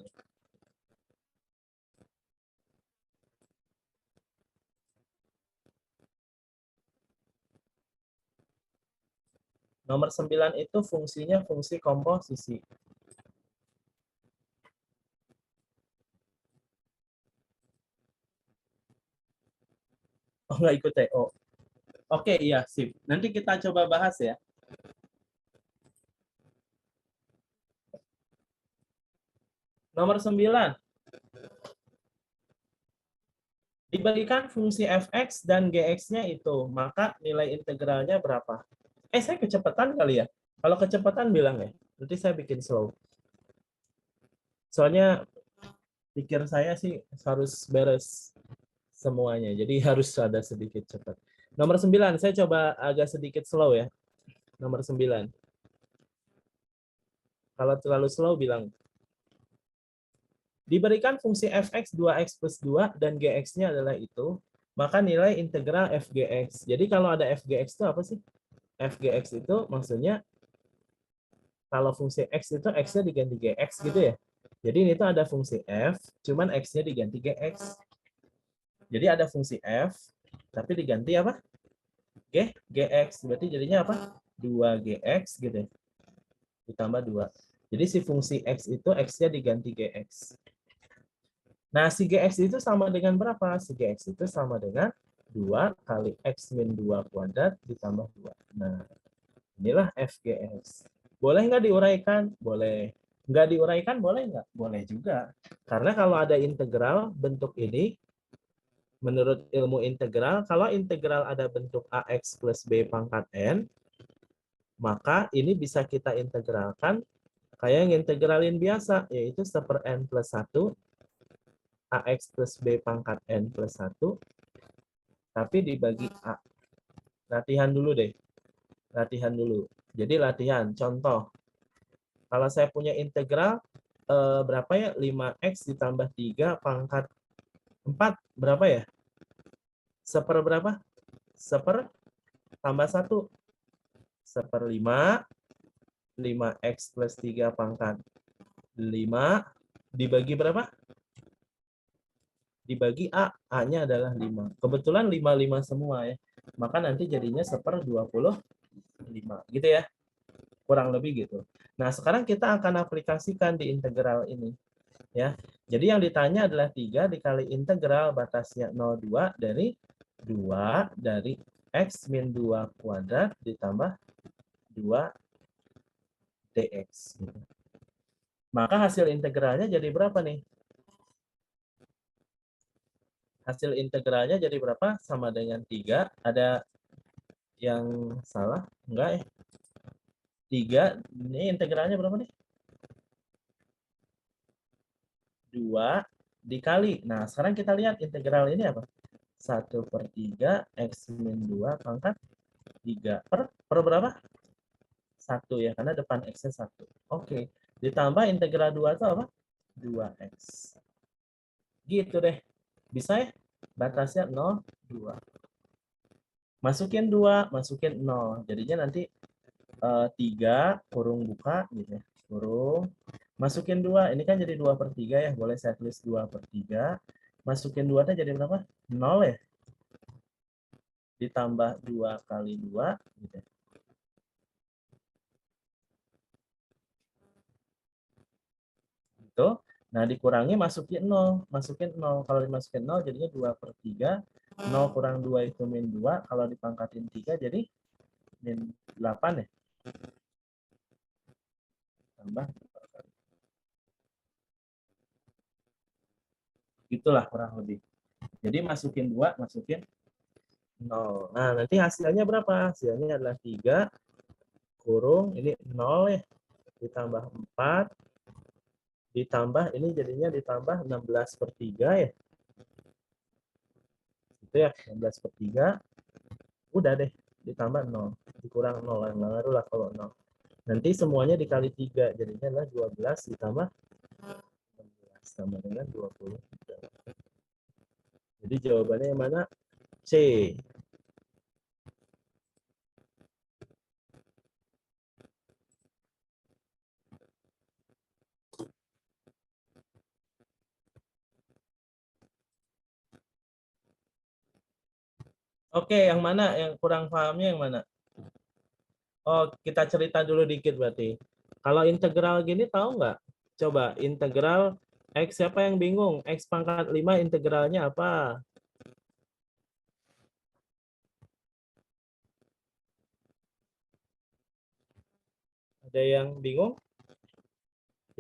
Nomor 9 itu fungsinya fungsi komposisi. Oh, nggak ikut TO. Oke, iya, sip. Nanti kita coba bahas ya. Nomor 9. Diberikan fungsi fx dan gx-nya itu, maka nilai integralnya berapa? Saya kecepatan kali ya? Kalau kecepatan bilang ya, nanti saya bikin slow. Soalnya pikir saya sih harus beres semuanya, jadi harus ada sedikit cepat. Nomor 9, saya coba agak sedikit slow ya. Nomor 9. Kalau terlalu slow bilang. Diberikan fungsi fx 2x plus 2 dan gx-nya adalah itu, maka nilai integral fgx. Jadi kalau ada fgx itu apa sih? Fgx itu maksudnya kalau fungsi x itu x-nya diganti gx gitu ya. Jadi ini tuh ada fungsi f, cuman x-nya diganti gx. Jadi ada fungsi f, tapi diganti apa? Gx. Berarti jadinya apa? 2gx gitu ya. Ditambah 2. Jadi si fungsi x itu x-nya diganti gx. Nah, si gx itu sama dengan berapa? Si gx itu sama dengan 2 kali x min 2 kuadrat ditambah 2. Nah, inilah fgx. Boleh nggak diuraikan? Boleh. Nggak diuraikan boleh nggak? Boleh juga. Karena kalau ada integral bentuk ini, menurut ilmu integral, kalau integral ada bentuk ax plus b pangkat n, maka ini bisa kita integralkan kayak yang integralin biasa, yaitu 1/n plus 1 ax plus b pangkat n plus 1, tapi dibagi a. Latihan dulu deh. Latihan dulu. Jadi latihan. Contoh. Kalau saya punya integral, berapa ya? 5x ditambah 3 pangkat 4. Berapa ya? Seper berapa? Seper tambah 1. Seper 5. 5x plus 3 pangkat 5. Dibagi berapa? Dibagi A. A-nya adalah 5. Kebetulan 5 semua ya. Maka nanti jadinya seper 25. Gitu ya. Kurang lebih gitu. Nah, sekarang kita akan aplikasikan di integral ini. Ya. Jadi yang ditanya adalah 3 dikali integral batasnya 0,2 dari 2 dari x min 2 kuadrat ditambah 2 dx. Maka hasil integralnya jadi berapa nih? Hasil integralnya jadi berapa? Sama dengan 3. Ada yang salah? Enggak ya? 3. Ini integralnya berapa nih? 2 dikali. Nah, sekarang kita lihat integral ini apa? 1/3 x min 2 pangkat 3 per berapa? 1 ya, karena depan x-nya 1. Oke. Ditambah integral 2 itu apa? 2x. Gitu deh. Bisa ya? Batasnya 0, 2. Masukin 2, masukin 0. Jadinya nanti 3 kurung buka gitu ya. Kurung. Masukin 2. Ini kan jadi 2/3 ya. Boleh saya tulis 2/3. Masukin 2 nya jadi berapa? 0 ya. Ditambah 2 kali 2 gitu ya. gitu. Nah, dikurangi masukin 0. Masukin 0. Kalau dimasukin 0 jadinya 2/3. 0 kurang 2 itu min 2. Kalau dipangkatin 3 jadi min 8 ya. Tambah. Itulah kurang lebih. Jadi masukin 2, masukin 0. Nah, nanti hasilnya berapa? Hasilnya adalah 3 kurung ini 0 ya. Ditambah 4. Ditambah ini jadinya ditambah 16/3 ya. Itu ya, 16/3. Udah deh, ditambah 0. Dikurang 0, yang ngaruh lah kalau 0. Nanti semuanya dikali 3, jadinya adalah 12 ditambah 16 sama dengan 20. Jadi jawabannya yang mana? C. Oke, yang mana? Yang kurang pahamnya yang mana? Oh, kita cerita dulu dikit berarti. Kalau integral gini tahu nggak? Coba integral X, siapa yang bingung? X pangkat 5 integralnya apa? Ada yang bingung?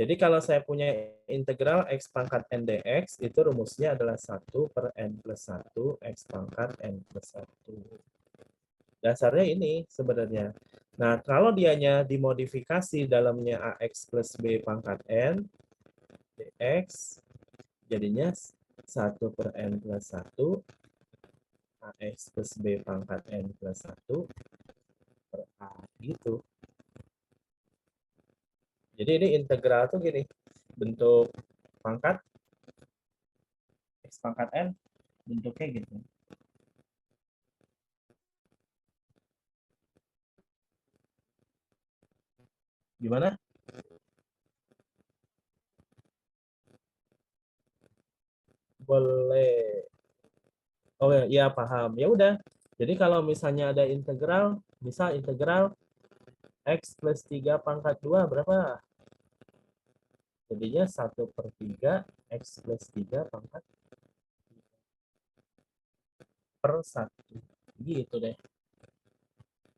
Jadi kalau saya punya integral X pangkat N dx, itu rumusnya adalah 1/N+1 X pangkat N+1. Dasarnya ini sebenarnya. Nah, kalau dianya dimodifikasi dalamnya AX plus B pangkat N dx, jadinya 1/N+1 AX plus B pangkat N+1 per A gitu. Jadi ini integral tuh gini, bentuk pangkat X pangkat N bentuknya gitu. Gimana? Boleh. Oh ya, paham. Ya udah. Jadi kalau misalnya ada integral, misal integral X plus 3 pangkat 2 berapa? Jadinya 1/3 X plus 3 pangkat per 1. Gitu deh.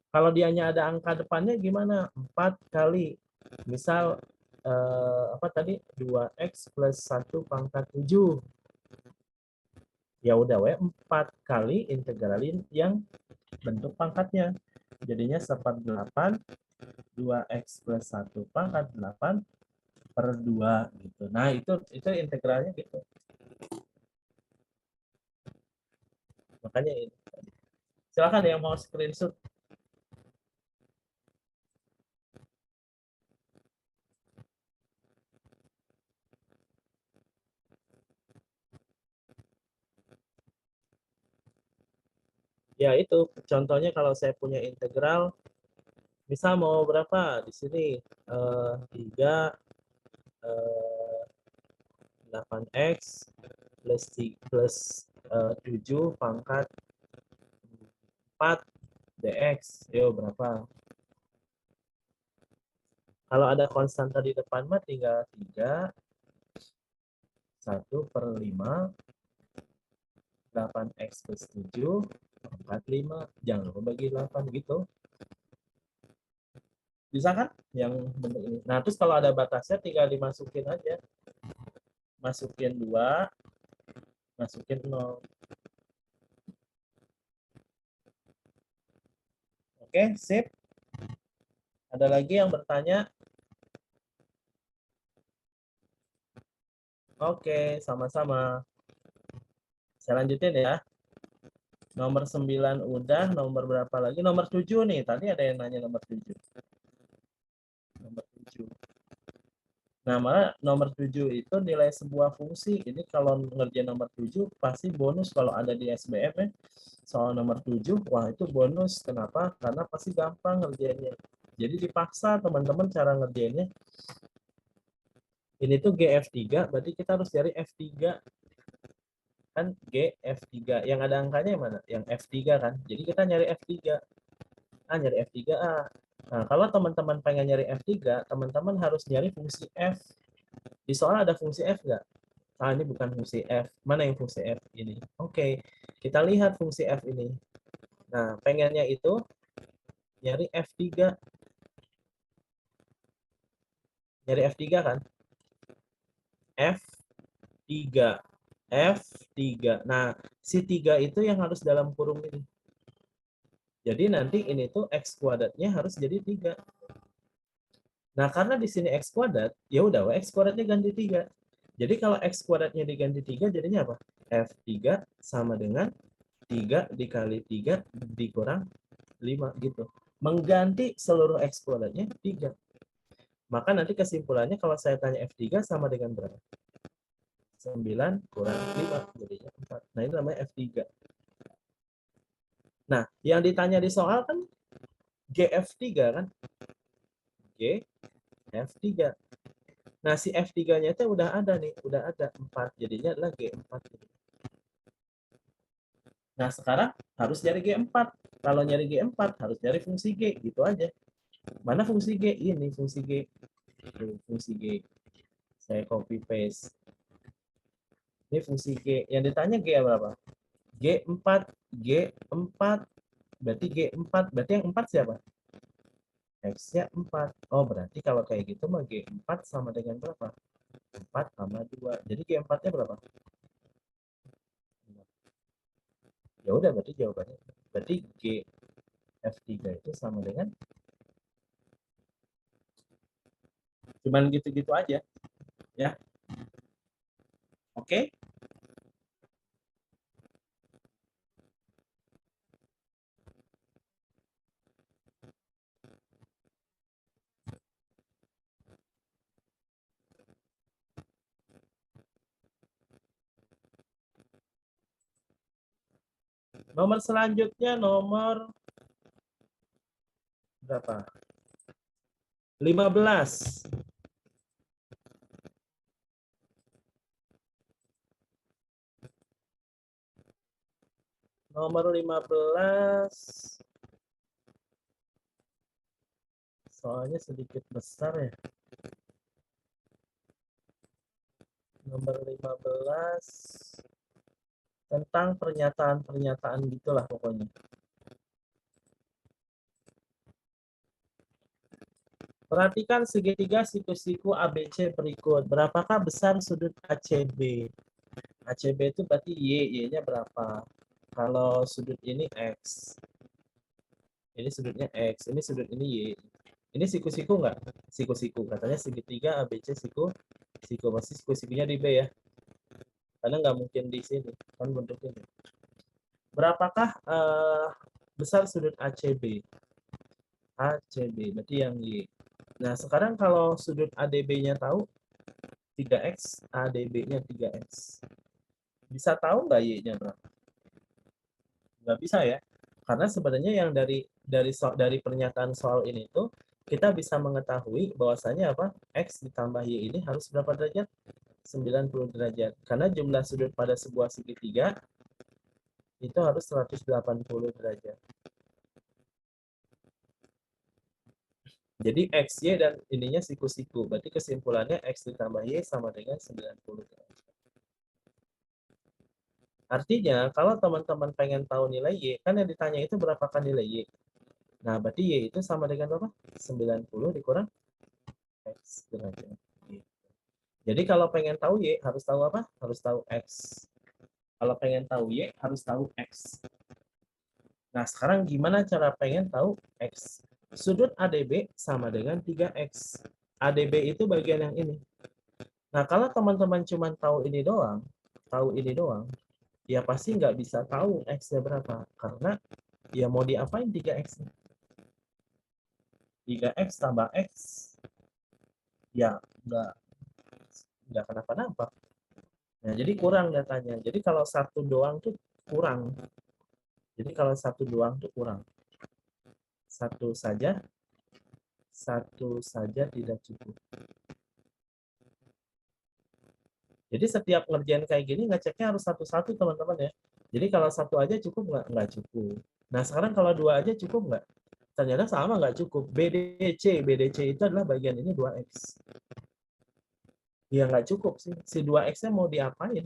Kalau dianya ada angka depannya gimana? 4 kali. Misal apa tadi? 2X plus 1 pangkat 7. Ya udah 4 kali integralin yang bentuk pangkatnya. Jadinya 1/8 2X plus 1 pangkat 8 per 2 gitu. Nah, itu integralnya gitu. Makanya ini. Silakan yang mau screenshot. Ya itu contohnya kalau saya punya integral misal mau berapa di sini 3 8x plus 7 pangkat 4 dx. Yo berapa? Kalau ada konstanta di depan mah tinggal 3 1/5 8x plus 7 pangkat 5. Jangan lupa bagi 8 gitu. Bisa kan? Yang bentuk ini. Nah, terus kalau ada batasnya tinggal dimasukin aja. Masukin 2, masukin 0. Oke, sip. Ada lagi yang bertanya? Oke, sama-sama. Saya lanjutin ya. Nomor 9 udah, nomor berapa lagi? Nomor 7 nih. Tadi ada yang nanya nomor 7. Nomor 7. Nah, malah nomor 7 itu nilai sebuah fungsi. Ini kalau ngerjain nomor 7 pasti bonus kalau ada di SBM ya. Soal nomor 7, wah itu bonus. Kenapa? Karena pasti gampang ngerjainnya. Jadi dipaksa teman-teman cara ngerjainnya. Ini tuh GF3, berarti kita harus cari F3. Kan GF3. Yang ada angkanya yang mana? Yang F3 kan. Jadi kita nyari F3. Nyari F3A. Nah, kalau teman-teman pengen nyari F3, teman-teman harus nyari fungsi F. Di soal ada fungsi f nggak? Ah, ini bukan fungsi f. Mana yang fungsi f ini? Oke, kita lihat fungsi f ini. Nah, pengennya itu nyari F3. Nyari F3 kan? F3. F3. Nah, si 3 itu yang harus dalam kurung ini. Jadi nanti ini tuh X kuadratnya harus jadi 3. Nah, karena di sini X kuadrat, ya udah X kuadratnya ganti 3. Jadi kalau X kuadratnya diganti 3, jadinya apa? F3 sama dengan 3 dikali 3 dikurang 5 gitu. Mengganti seluruh X kuadratnya 3. Maka nanti kesimpulannya kalau saya tanya F3 sama dengan berapa? 9 kurang 5 jadinya 4. Nah, ini namanya F3. Nah, yang ditanya di soal kan GF3 kan? GF3. Nah, si F3-nya itu udah ada nih, udah ada 4. Jadinya adalah G4. Nah, sekarang harus nyari G4. Kalau nyari G4 harus nyari fungsi G, gitu aja. Mana fungsi G? Ini fungsi G. Fungsi G. Saya copy paste. Ini fungsi G. Yang ditanya G berapa? G4. G4. Berarti G4. Berarti yang 4 siapa? X-nya 4. Oh, berarti kalau kayak gitu mah G4 sama dengan berapa? 4 tambah 2. Jadi G4-nya berapa? Ya udah, berarti jawabannya. Berarti GF3 itu sama dengan cuman gitu-gitu aja. Ya. Oke? Nomor selanjutnya nomor berapa? 15. Nomor 15. Soalnya sedikit besar ya. Nomor 15 tentang pernyataan-pernyataan gitulah pokoknya. Perhatikan segitiga siku-siku ABC berikut. Berapakah besar sudut ACB? ACB itu berarti Y, Y-nya berapa? Kalau sudut ini X. Ini sudutnya X, ini sudut ini Y. Ini siku-siku nggak? Siku-siku. Katanya segitiga ABC siku. Pasti siku-sikunya di B ya. Karena nggak mungkin di sini. Kan bentuknya. Berapakah besar sudut ACB? ACB, berarti yang Y. Nah, sekarang kalau sudut ADB-nya tahu, 3X, ADB-nya 3X. Bisa tahu nggak Y-nya berapa? Nggak bisa ya. Karena sebenarnya yang dari pernyataan soal ini tuh, kita bisa mengetahui bahwasanya apa? X ditambah Y ini harus berapa derajat? 90 derajat. Karena jumlah sudut pada sebuah segitiga itu harus 180 derajat. Jadi X, Y, dan ininya siku-siku. Berarti kesimpulannya X ditambah Y sama dengan 90 derajat. Artinya, kalau teman-teman pengen tahu nilai Y, kan yang ditanya itu berapakah nilai Y? Nah, berarti Y itu sama dengan berapa? 90 dikurang X derajat. Jadi kalau pengen tahu Y, harus tahu apa? Harus tahu X. Kalau pengen tahu Y, harus tahu X. Nah, sekarang gimana cara pengen tahu X? Sudut ADB sama dengan 3X. ADB itu bagian yang ini. Nah, kalau teman-teman cuma tahu ini doang, ya pasti nggak bisa tahu X-nya berapa. Karena ya mau diapain 3X-nya? 3X tambah X, ya nggak kenapa-napa. Nah, jadi kurang datanya. Jadi kalau satu doang tuh kurang. Jadi kalau satu doang tuh kurang. Satu saja tidak cukup. Jadi setiap ngerjain kayak gini ngeceknya harus satu-satu teman-teman ya. Jadi kalau satu aja cukup nggak? Nggak cukup. Nah sekarang kalau dua aja cukup nggak? Ternyata sama nggak cukup. BDC itu adalah bagian ini 2X. Ya nggak cukup sih. Si 2x-nya mau diapain?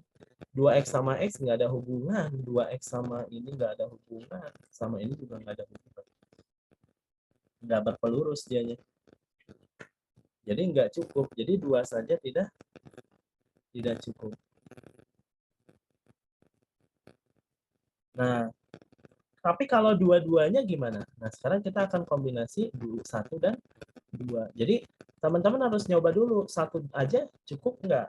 2x sama x nggak ada hubungan. 2x sama ini nggak ada hubungan. Sama ini juga nggak ada hubungan. Nggak berpelurus dianya. Jadi nggak cukup. Jadi 2 saja tidak cukup. Nah, tapi kalau dua-duanya gimana? Nah, sekarang kita akan kombinasi 1 dan 2. Jadi, teman-teman harus nyoba dulu. 1 aja cukup nggak?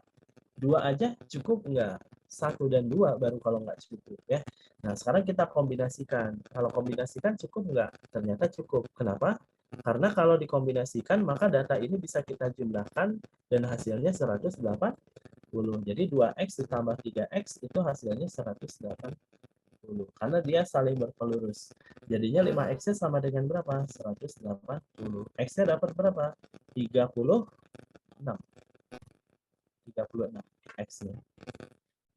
2 aja cukup nggak? 1 dan 2 baru kalau nggak cukup ya. Nah, sekarang kita kombinasikan. Kalau kombinasikan cukup nggak? Ternyata cukup. Kenapa? Karena kalau dikombinasikan, maka data ini bisa kita jumlahkan dan hasilnya 180. Jadi 2x ditambah 3x itu hasilnya 180. Karena dia saling berpelurus. Jadinya 5x-nya sama dengan berapa? 180. X-nya dapat berapa? 36. 36 X-nya.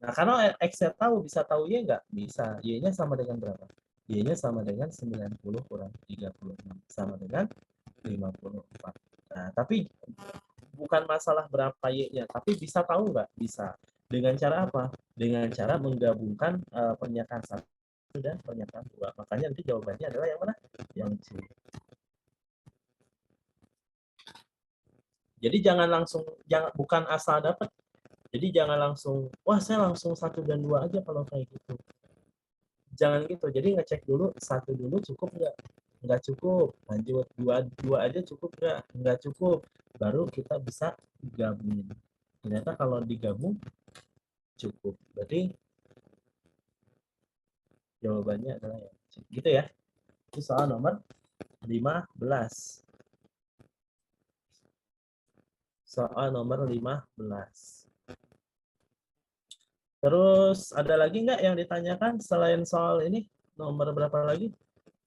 Nah, kalau X-nya tahu, bisa tahu Y nggak? Bisa. Y-nya sama dengan berapa? Y-nya sama dengan 90 kurang 36. Sama dengan 54. Nah, tapi bukan masalah berapa Y-nya, tapi bisa tahu nggak? Bisa. Dengan cara apa? Dengan cara menggabungkan pernyataan 1 dan pernyataan 2. Makanya nanti jawabannya adalah yang mana? Yang C. Jadi jangan langsung, bukan asal dapat. Jadi jangan langsung, wah saya langsung 1 dan 2 aja kalau kayak gitu. Jangan gitu. Jadi ngecek dulu 1 dulu cukup nggak? Nggak cukup. Lanjut 2 aja cukup nggak? Nggak cukup. Baru kita bisa gabungin. Ternyata kalau digabung cukup. Berarti jawabannya adalah yang C. Gitu ya. Itu soal nomor 15. Soal nomor 15. Terus ada lagi nggak yang ditanyakan selain soal ini? Nomor berapa lagi?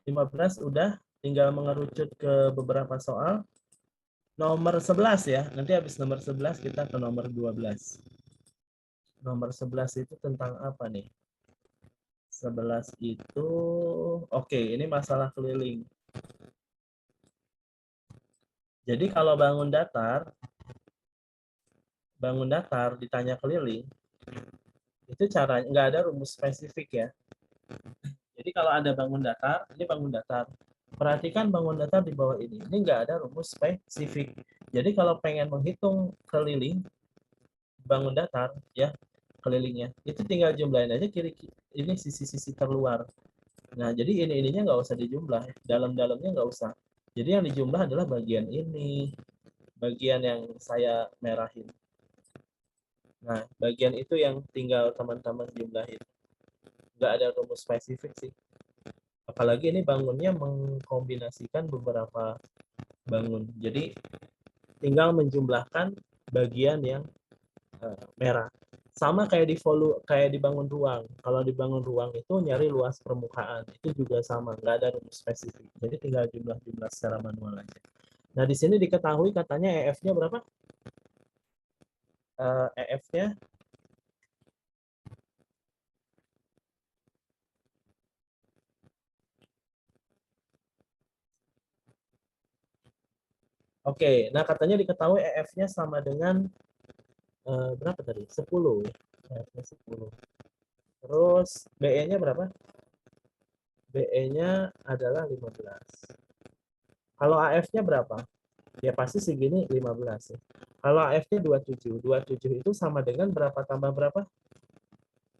15 udah, tinggal mengerucut ke beberapa soal. Nomor 11 ya, nanti habis nomor 11 kita ke nomor 12. Nomor 11 itu tentang apa nih? 11 itu, oke, ini masalah keliling. Jadi kalau bangun datar ditanya keliling, itu caranya nggak ada rumus spesifik ya. Jadi kalau ada bangun datar, ini bangun datar. Perhatikan bangun datar di bawah ini. Ini nggak ada rumus spesifik. Jadi kalau pengen menghitung keliling bangun datar, ya kelilingnya, itu tinggal jumlahin aja kiri ini sisi-sisi terluar. Nah, jadi ininya nggak usah dijumlah, dalam-dalamnya nggak usah. Jadi yang dijumlah adalah bagian ini, bagian yang saya merahin. Nah, bagian itu yang tinggal teman-teman jumlahin. Nggak ada rumus spesifik sih. Apalagi ini bangunnya mengkombinasikan beberapa bangun. Jadi tinggal menjumlahkan bagian yang merah. Sama kayak di bangun ruang. Kalau di bangun ruang itu nyari luas permukaan, itu juga sama, nggak ada rumus spesifik. Jadi tinggal jumlah-jumlah secara manual aja. Nah, di sini diketahui katanya EF-nya berapa? EF-nya Oke, nah katanya diketahui EF-nya sama dengan berapa tadi? 10 ya. EF-nya 10. Terus BE-nya berapa? BE-nya adalah 15. Kalau AF-nya berapa? Ya pasti segini 15 ya. Kalau AF-nya 27. 27 itu sama dengan berapa tambah berapa?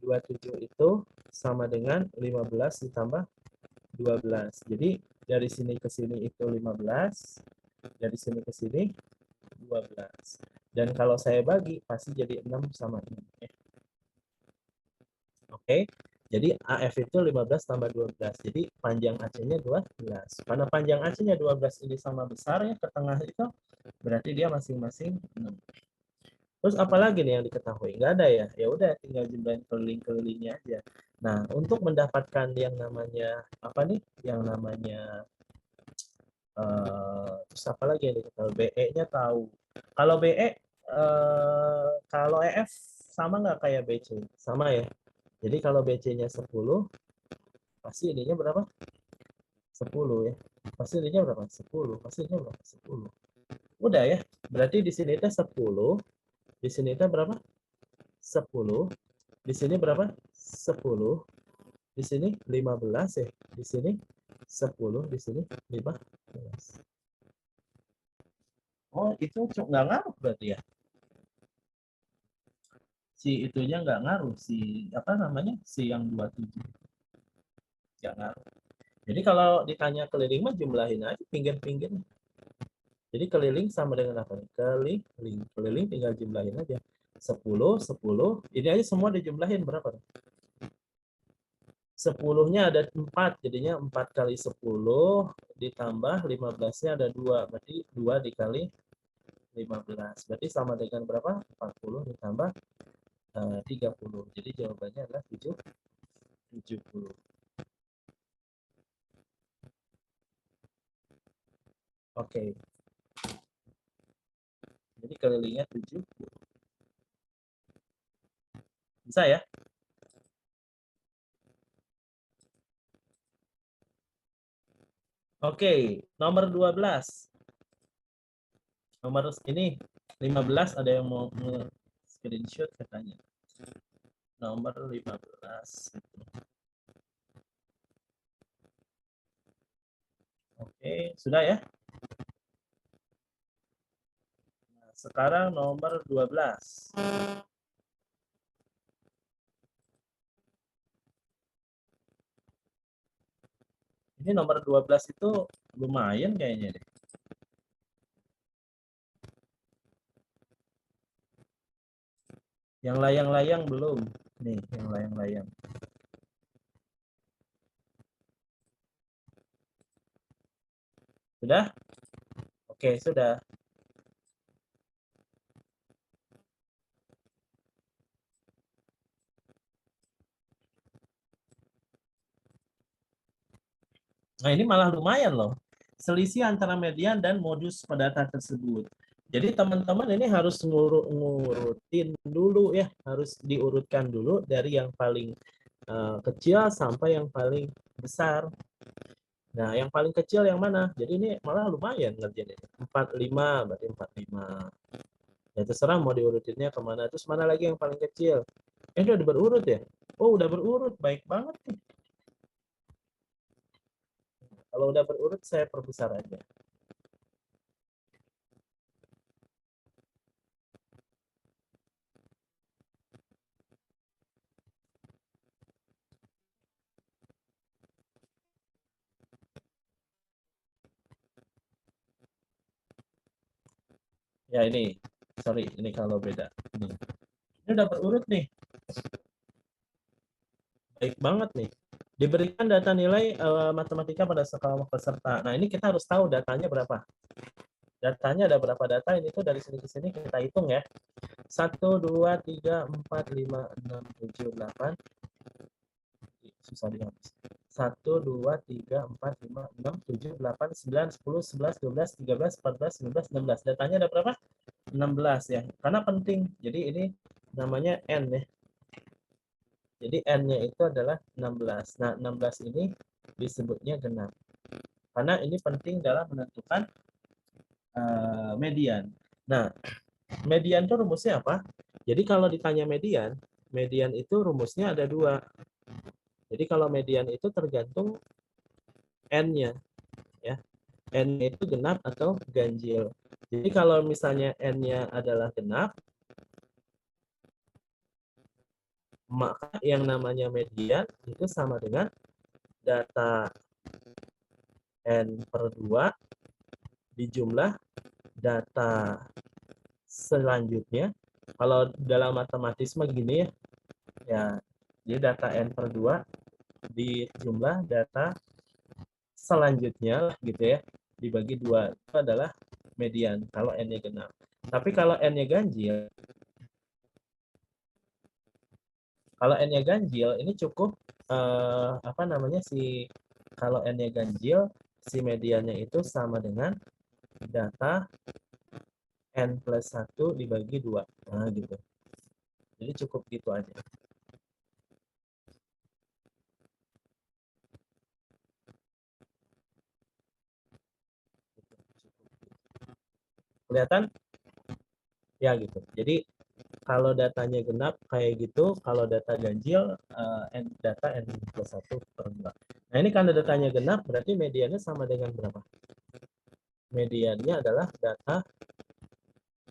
27 itu sama dengan 15 ditambah 12. Jadi dari sini ke sini itu 15. Dari sini ke sini 12. Dan kalau saya bagi pasti jadi 6 sama 6. Oke. Jadi AF itu 15 tambah 12. Jadi panjang AC-nya 12. Karena panjang AC-nya 12 ini sama besar ya ke tengah itu, berarti dia masing-masing 6. Terus apalagi nih yang diketahui? Nggak ada ya? Ya udah tinggal jumlahin keliling-kelilingnya aja. Nah, untuk mendapatkan yang namanya apa nih? Yang namanya terus apa lagi yang diketahui? BE-nya tahu. Kalau BE kalau EF sama nggak kayak BC? Sama ya. Jadi kalau BC-nya 10, pasti ininya berapa? 10 ya. Pasti ininya berapa? 10. Pasti ininya berapa? 10. Udah ya. Berarti di sini itu 10 Di sini itu berapa? 10. Di sini berapa? 10. Di sini 15 ya. Di sini 10, di sini 15. Oh, itu nggak ngaruh berarti ya? Si itunya nggak ngaruh, si apa namanya? Si yang 27. Nggak ngaruh. Jadi kalau ditanya keliling mah jumlahin aja pinggir-pinggirnya. Jadi keliling sama dengan apa? Keliling. Keliling tinggal jumlahin aja. 10, 10. Ini aja semua dijumlahin berapa? 10-nya ada 4, jadinya 4 kali 10 ditambah 15-nya ada 2. Berarti 2 dikali 15. Berarti sama dengan berapa? 40 ditambah 30. Jadi jawabannya adalah 70. Oke. Jadi kelilingnya 70. Bisa ya? Oke, nomor 12. Nomor ini 15 ada yang mau screenshot katanya. Nomor 15. Oke, sudah ya? Nah, sekarang nomor 12. Ini nomor 12 itu lumayan kayaknya deh. Yang layang-layang belum. Nih, yang layang-layang. Sudah? Oke, sudah. Nah, ini malah lumayan loh. Selisih antara median dan modus data tersebut. Jadi teman-teman ini harus ngurutin dulu ya, harus diurutkan dulu dari yang paling kecil sampai yang paling besar. Nah, yang paling kecil yang mana? Jadi ini malah lumayan ngerjain ini. 45, berarti 45. Ya terserah mau diurutinnya kemana. Terus mana lagi yang paling kecil? Udah berurut ya? Oh, udah berurut. Baik banget nih. Kalau udah berurut, saya perbesar aja. Ya ini, sorry, ini kalau beda. Ini udah berurut nih. Baik banget nih. Diberikan data nilai matematika pada sekelompok peserta. Nah, ini kita harus tahu datanya berapa. Datanya ada berapa data, ini tuh dari sini ke sini kita hitung ya. 1, 2, 3, 4, 5, 6, 7, 8. Susah dihapus. 1, 2, 3, 4, 5, 6, 7, 8, 9, 10, 11, 12, 13, 14, 15, 16. Datanya ada berapa? 16 ya. Karena penting. Jadi ini namanya N ya. Jadi N-nya itu adalah 16. Nah, 16 ini disebutnya genap. Karena ini penting dalam menentukan median. Nah, median itu rumusnya apa? Jadi kalau ditanya median, median itu rumusnya ada 2. Jadi kalau median itu tergantung N-nya. Ya. N-nya itu genap atau ganjil. Jadi kalau misalnya N-nya adalah genap, maka yang namanya median itu sama dengan data N per 2 dijumlah data selanjutnya. Kalau dalam matematis mah gini ya, ya jadi data N per 2 dijumlah data selanjutnya gitu ya, dibagi 2 itu adalah median kalau N-nya genap. Tapi kalau N-nya ganjil, ini cukup apa namanya kalau N-nya ganjil si mediannya itu sama dengan data N plus 1 dibagi 2. Nah, gitu. Jadi cukup gitu aja. Kelihatan? Ya gitu. Jadi Kalau datanya genap kayak gitu, kalau data ganjil, data n plus 1 per 2. Nah ini karena datanya genap, berarti mediannya sama dengan berapa? Mediannya adalah data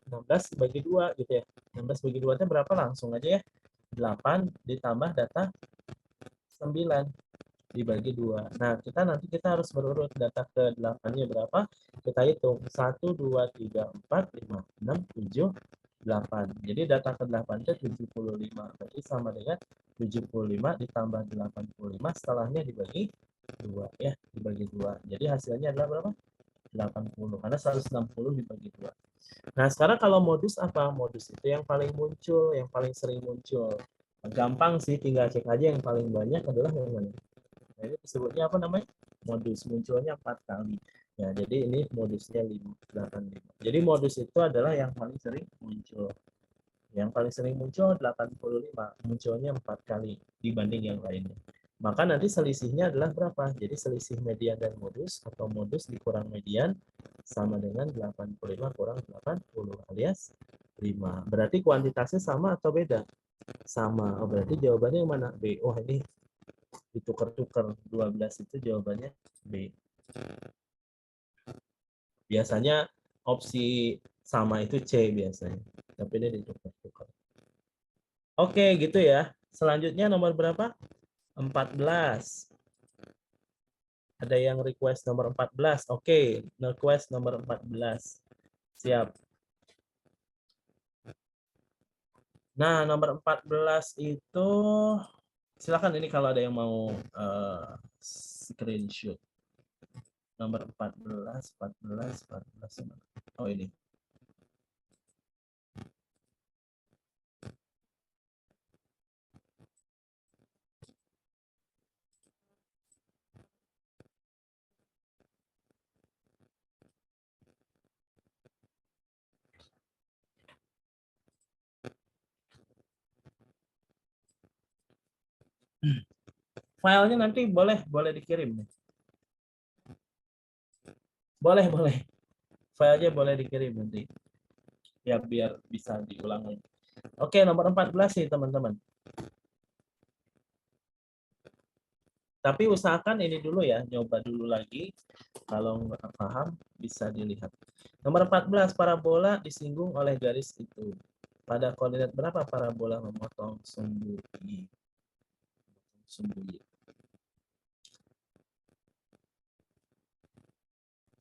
16 bagi 2 gitu ya. 16 bagi 2 itu berapa? Langsung aja ya. 8 ditambah data 9 dibagi 2. Nah, kita harus berurut data ke 8-nya berapa? Kita hitung 1 2 3 4 5 6 7 8. Jadi data ke-8 itu 75. Berarti sama dengan 75 ditambah 85 setelahnya dibagi 2 ya, dibagi 2. Jadi hasilnya adalah berapa? 80 karena 160 dibagi 2. Nah, sekarang kalau modus apa? Modus itu yang paling muncul, yang paling sering muncul. Gampang sih, tinggal cek aja yang paling banyak adalah yang mana. Nah, ini disebutnya apa namanya? Modus. Munculnya 4 kali. Ya, jadi ini modusnya 85. Jadi modus itu adalah yang paling sering muncul. Yang paling sering muncul 85, munculnya 4 kali dibanding yang lainnya. Maka nanti selisihnya adalah berapa? Jadi selisih median dan modus atau modus dikurang median sama dengan 85 kurang 80 alias 5. Berarti kuantitasnya sama atau beda? Sama. Oh, berarti jawabannya yang mana? B. Oh, ini ditukar-tukar. 12 itu jawabannya B. Biasanya opsi sama itu C biasanya. Tapi ini ditukar-tukar. Oke, gitu ya. Selanjutnya nomor berapa? 14. Ada yang request nomor 14. Oke, request nomor 14. Siap. Nah, nomor 14 itu silakan ini kalau ada yang mau screenshot. Nomor 14. Oh, ini. Filenya nanti boleh dikirim. Boleh. Filenya boleh dikirim nanti. Ya biar bisa diulang lagi. Oke, nomor 14 sih teman-teman. Tapi usahakan ini dulu ya, nyoba dulu lagi. Kalau nggak paham, bisa dilihat. Nomor 14, parabola disinggung oleh garis itu. Pada koordinat berapa parabola memotong sumbu I?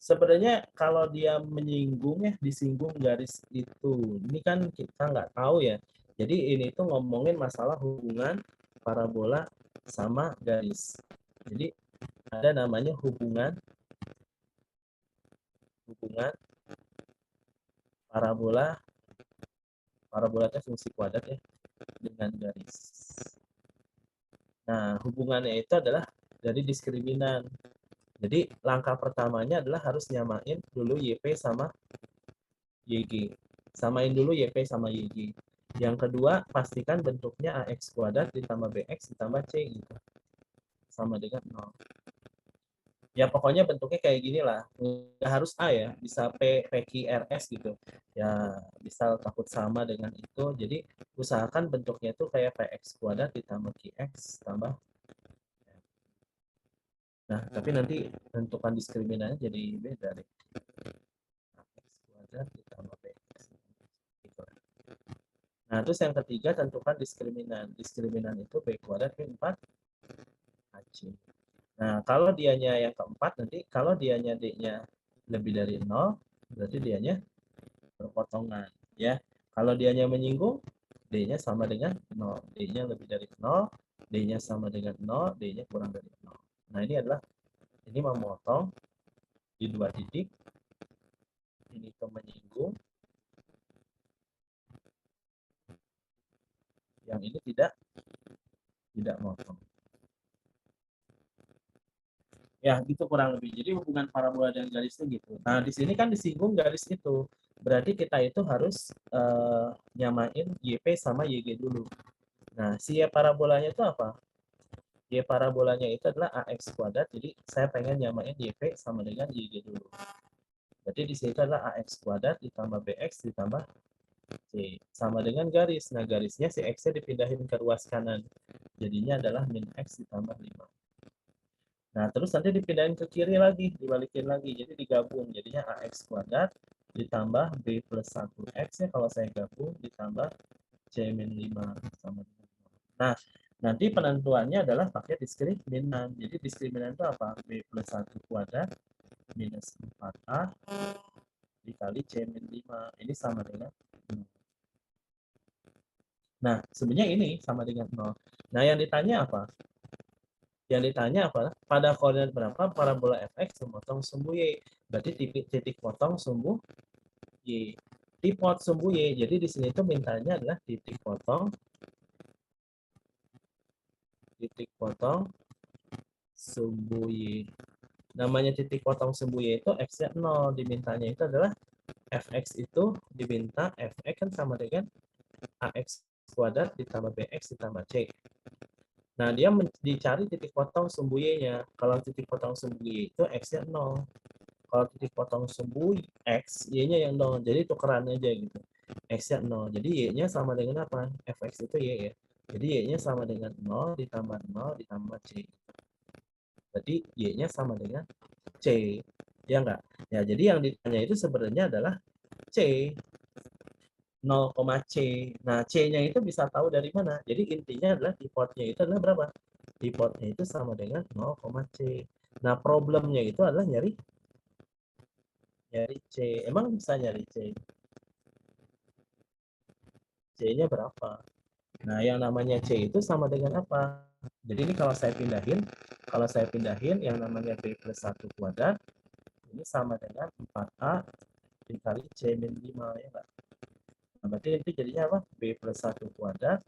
Sebenarnya kalau dia menyinggung ya, disinggung garis itu. Ini kan kita nggak tahu ya. Jadi ini tuh ngomongin masalah hubungan parabola sama garis. Jadi ada namanya hubungan parabola itu fungsi kuadrat ya dengan garis. Nah, hubungannya itu adalah dari diskriminan. Jadi langkah pertamanya adalah harus nyamain dulu YP sama YG. Samain dulu YP sama YG. Yang kedua, pastikan bentuknya AX kuadrat ditambah BX ditambah C gitu. Sama dengan 0. Ya pokoknya bentuknya kayak gini lah. Nggak harus A ya, bisa P, PQ, RS gitu. Ya bisa takut sama dengan itu. Jadi usahakan bentuknya itu kayak PX kuadrat ditambah QX tambah. Nah, tapi nanti tentukan diskriminannya jadi beda deh. X kuadrat ditambah BX. Gitu. Nah, terus yang ketiga tentukan diskriminan. Diskriminan itu B kuadrat B4 AC. Nah, kalau dianya yang keempat nanti, kalau dianya D-nya lebih dari 0, berarti dianya berpotongan. Ya. Kalau dianya menyinggung, D-nya sama dengan 0. D-nya lebih dari 0, D-nya sama dengan 0, D-nya kurang dari 0. Nah, ini memotong di 2 titik. Ini ke menyinggung. Yang ini tidak motong. Ya, gitu kurang lebih. Jadi hubungan parabola dan garisnya gitu. Nah, di sini kan disinggung garis itu. Berarti kita itu harus nyamain YP sama YG dulu. Nah, si Y parabolanya itu apa? Y parabolanya itu adalah AX kuadrat. Jadi saya pengen nyamain YP sama dengan YG dulu. Berarti di sini adalah AX kuadrat ditambah BX ditambah C. Sama dengan garis. Nah, garisnya si X-nya dipindahin ke ruas kanan. Jadinya adalah min X ditambah 5. Nah, terus nanti dipindahin ke kiri lagi, dibalikin lagi. Jadi digabung. Jadinya AX kuadrat ditambah B plus 1X ya kalau saya gabung ditambah C min 5 sama dengan 0. Nah, nanti penentuannya adalah pakai diskriminan. Jadi diskriminan itu apa? B plus 1 kuadrat minus 4A dikali C min 5. Ini sama dengan 0. Nah, sebenarnya ini sama dengan 0. Nah, yang ditanya apa? Yang ditanya apa? Pada koordinat berapa parabola fx memotong sumbu y? Berarti titik potong sumbu y. Tipot sumbu y. Jadi di sini itu mintanya adalah titik potong sumbu y. Namanya titik potong sumbu y itu x-nya 0. Dimintanya itu adalah fx itu diminta fx kan sama dengan ax kuadrat ditambah bx ditambah c. Nah, dia dicari titik potong sumbu y-nya. Kalau titik potong sumbu y itu x-nya 0. Kalau titik potong sumbu x, y-nya yang 0. Jadi tukeran aja gitu. X-nya 0. Jadi y-nya sama dengan apa? Fx itu y ya. Jadi y-nya sama dengan 0 ditambah 0 ditambah c. Berarti y-nya sama dengan c. Ya enggak? Ya, jadi yang ditanya itu sebenarnya adalah c. 0, C. Nah, C-nya itu bisa tahu dari mana? Jadi intinya adalah dipotnya itu adalah berapa? Dipotnya itu sama dengan 0, C. Nah, problemnya itu adalah nyari C. Emang bisa nyari C? C-nya berapa? Nah, yang namanya C itu sama dengan apa? Jadi ini kalau saya pindahin yang namanya B plus 1 kuadrat, ini sama dengan 4A dikali C min 5, ya Pak? Nah, berarti itu jadinya apa? B plus 1 kuadrat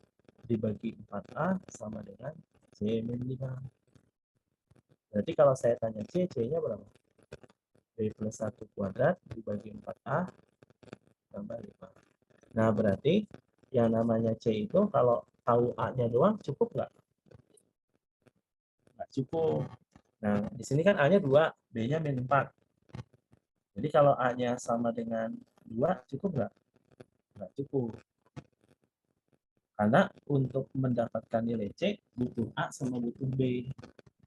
dibagi 4A sama dengan C min 5. Berarti kalau saya tanya C, C-nya berapa? B plus 1 kuadrat dibagi 4A tambah 5. Nah, berarti yang namanya C itu kalau tahu A-nya doang cukup nggak? Nggak cukup. Nah, di sini kan A-nya 2, B-nya min 4. Jadi kalau A-nya sama dengan 2, cukup nggak? Nggak cukup. Karena untuk mendapatkan nilai C, butuh A sama butuh B.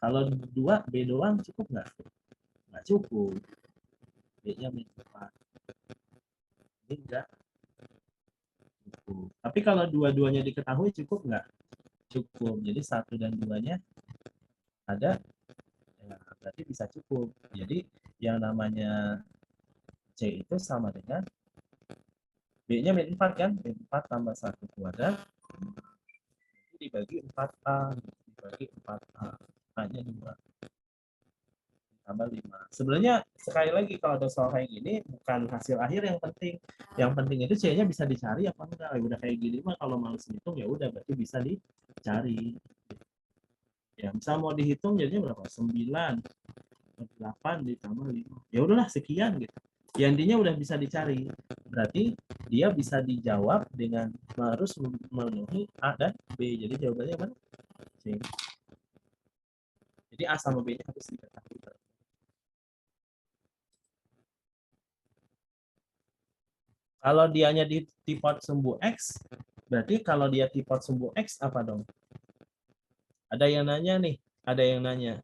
Kalau 2, B doang cukup nggak? Nggak cukup. B-nya min 4. Ini nggak cukup. Tapi kalau dua-duanya diketahui cukup nggak? Cukup. Jadi 1 dan 2-nya ada, ya, berarti bisa cukup. Jadi yang namanya C itu sama dengan B-nya min 4 kan? Min 4 tambah 1 kuadrat dibagi 4A. Dibagi 4A. A-nya 2. Tambah 5. Sebenarnya sekali lagi kalau ada soal kayak gini bukan hasil akhir yang penting. Yang penting itu C-nya bisa dicari apa enggak. Udah kayak gini mah kalau males ngitung ya udah berarti bisa dicari. Ya, misal mau dihitung jadinya berapa? 9 8 ditambah 5. Ya udahlah sekian gitu. Ya intinya udah bisa dicari. Berarti dia bisa dijawab dengan harus memenuhi A dan B. Jadi jawabannya mana? C. Jadi A sama B-nya harus diketahui. Kalau dianya di tipot sumbu X, berarti kalau dia tipot sumbu X apa dong? Ada yang nanya nih, ada yang nanya.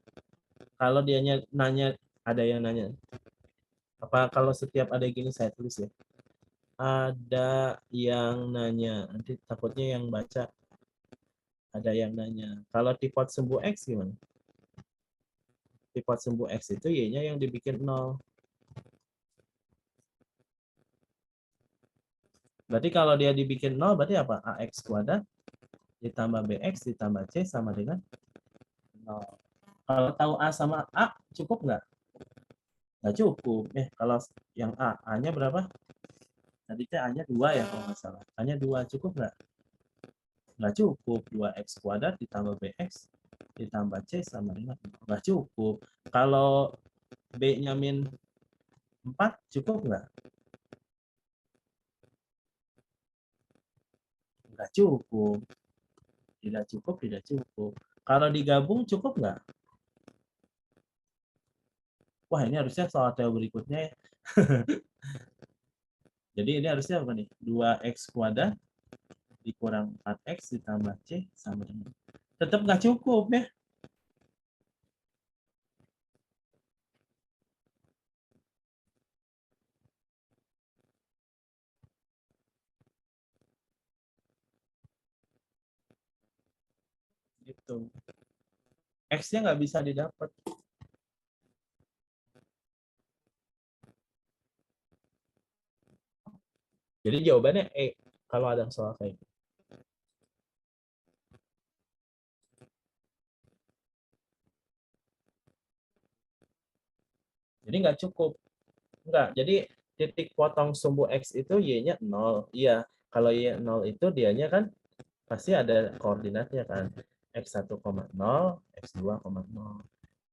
Kalau dianya nanya, ada yang nanya. Apa kalau setiap ada gini saya tulis ya? Ada yang nanya, nanti takutnya yang baca. Ada yang nanya. Kalau tipot sumbu X gimana? Tipot sumbu X itu Y-nya yang dibikin 0. Berarti kalau dia dibikin 0, berarti apa? AX kuadrat ditambah BX ditambah C sama dengan 0. Kalau tahu A sama A, cukup nggak? Nggak cukup. Kalau yang A, A-nya berapa? Tadi A-nya 2 ya kalau nggak salah. A-nya 2, cukup nggak? Nggak cukup. 2X kuadrat ditambah BX ditambah C sama dengan 0. Nggak cukup. Kalau B-nya min 4, cukup nggak? Nggak cukup. Tidak cukup, tidak cukup. Kalau digabung cukup nggak? Wah, ini harusnya soal teori berikutnya ya. Jadi ini harusnya apa nih? 2x kuadrat dikurang 4x ditambah c sama dengan. Tetap nggak cukup ya. Gitu. X-nya nggak bisa didapat. Jadi jawabannya E kalau ada soal kayak gitu. Jadi nggak cukup. Nggak. Jadi titik potong sumbu X itu Y-nya 0. Iya. Kalau Y 0 itu dianya kan pasti ada koordinatnya kan. X1, X 2,0.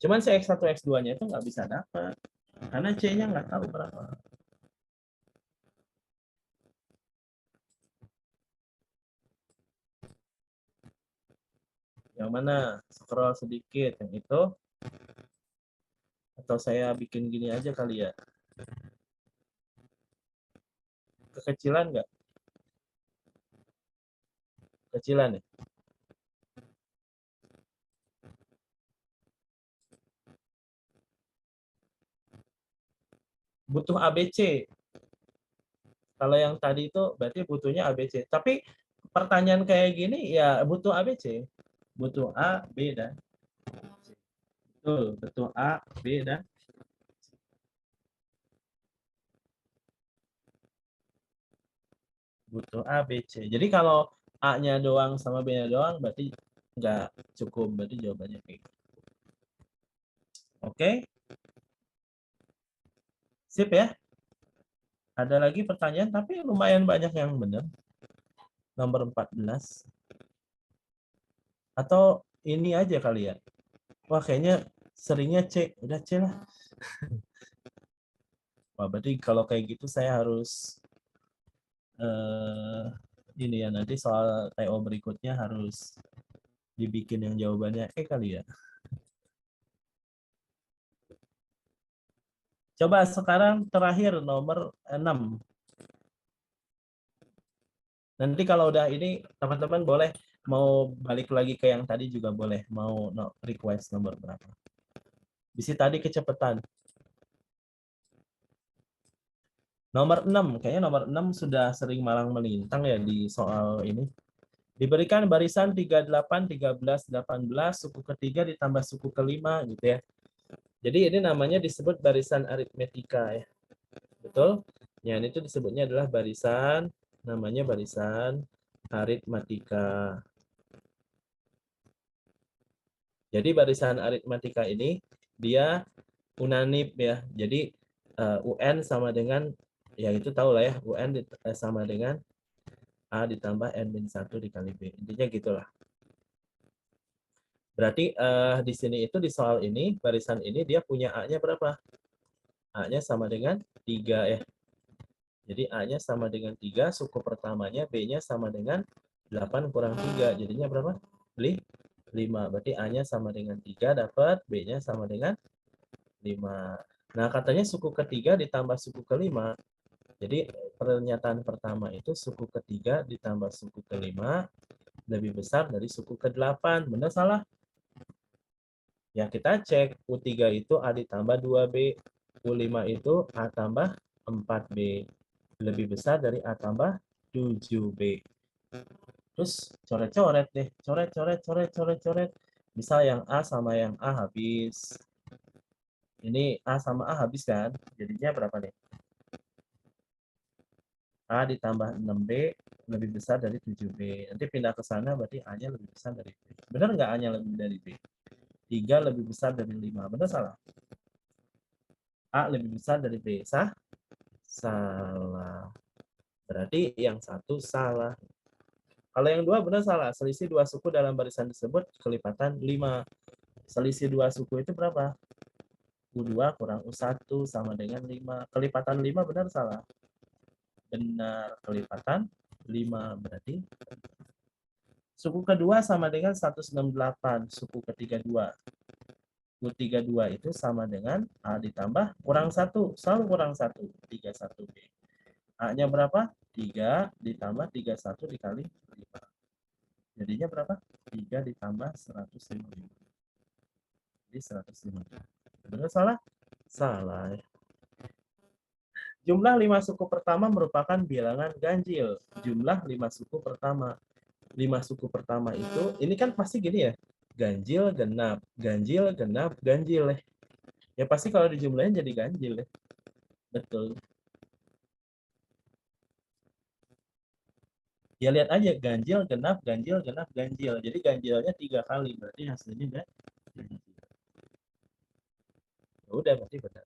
Cuman si X1, X2-nya itu nggak bisa dapat. Karena C-nya nggak tahu berapa. Yang mana? Scroll sedikit. Yang itu? Atau saya bikin gini aja kali ya? Kekecilan nggak? Kecilan ya? Butuh ABC. Kalau yang tadi itu berarti butuhnya ABC. Tapi pertanyaan kayak gini ya butuh ABC. Butuh A, B, dan C. Betul, butuh A, B, dan butuh A, B, C. Jadi kalau A-nya doang sama B-nya doang berarti nggak cukup. Berarti jawabannya B. Oke? Sip ya? Ada lagi pertanyaan, tapi lumayan banyak yang benar. Nomor 14. Atau ini aja kali ya. Wah, kayaknya seringnya C. Udah C lah. Wah, berarti kalau kayak gitu saya harus ini ya, nanti soal TO berikutnya harus dibikin yang jawabannya E kali ya. Coba sekarang terakhir nomor 6. Nanti kalau udah ini teman-teman boleh mau balik lagi ke yang tadi juga boleh. Mau request nomor berapa. Bisi tadi kecepatan. Nomor 6, kayaknya nomor 6 sudah sering malang melintang ya di soal ini. Diberikan barisan 38, 13, 18, suku ketiga ditambah suku kelima gitu ya. Jadi ini namanya disebut barisan aritmetika ya. Betul? Ya, ini itu disebutnya adalah barisan, namanya barisan aritmetika. Jadi barisan aritmetika ini dia unanip ya. Jadi UN sama dengan, ya itu tahu lah ya, UN sama dengan A ditambah N-1 dikali B. Intinya gitulah. Berarti di sini itu di soal ini, barisan ini dia punya A-nya berapa? A-nya sama dengan 3 ya. Jadi A-nya sama dengan 3, suku pertamanya B-nya sama dengan 8 kurang 3. Jadinya berapa? 5. Berarti A-nya sama dengan 3 dapat, B-nya sama dengan 5. Nah, katanya suku ketiga ditambah suku kelima. Jadi pernyataan pertama itu suku ketiga ditambah suku kelima lebih besar dari suku ke-8. Benar salah? Ya kita cek. U3 itu A ditambah 2B. U5 itu A tambah 4B. Lebih besar dari A tambah 7B. Terus coret-coret deh. Coret. Misal yang A sama yang A habis. Ini A sama A habis kan? Jadinya berapa nih? A ditambah 6B lebih besar dari 7B. Nanti pindah ke sana berarti A-nya lebih besar dari B. Benar nggak A-nya lebih dari B? 3 lebih besar dari 5. Benar salah? A lebih besar dari B. Sah? Salah. Berarti yang satu salah. Kalau yang dua benar salah. Selisih dua suku dalam barisan tersebut kelipatan 5. Selisih dua suku itu berapa? U2 kurang U1 sama dengan 5. Kelipatan 5 benar salah? Benar. Kelipatan 5 berarti suku kedua sama dengan 198. Suku ketiga 2. U32 itu sama dengan A ditambah kurang 1. Selalu kurang 1. 31B. A-nya berapa? 3 ditambah 31 dikali 5. Jadinya berapa? 3 ditambah 155. Jadi 105. Benar salah? Salah. Jumlah 5 suku pertama merupakan bilangan ganjil. Jumlah 5 suku pertama. 5 suku pertama itu, ini kan pasti gini ya. Ganjil, genap. Ganjil, genap, ganjil. Ya pasti kalau dijumlahin jadi ganjil. Betul. Ya lihat aja, ganjil, genap, ganjil, genap, ganjil. Jadi ganjilnya 3 kali. Berarti hasilnya enggak ganjil. Ya udah, berarti benar.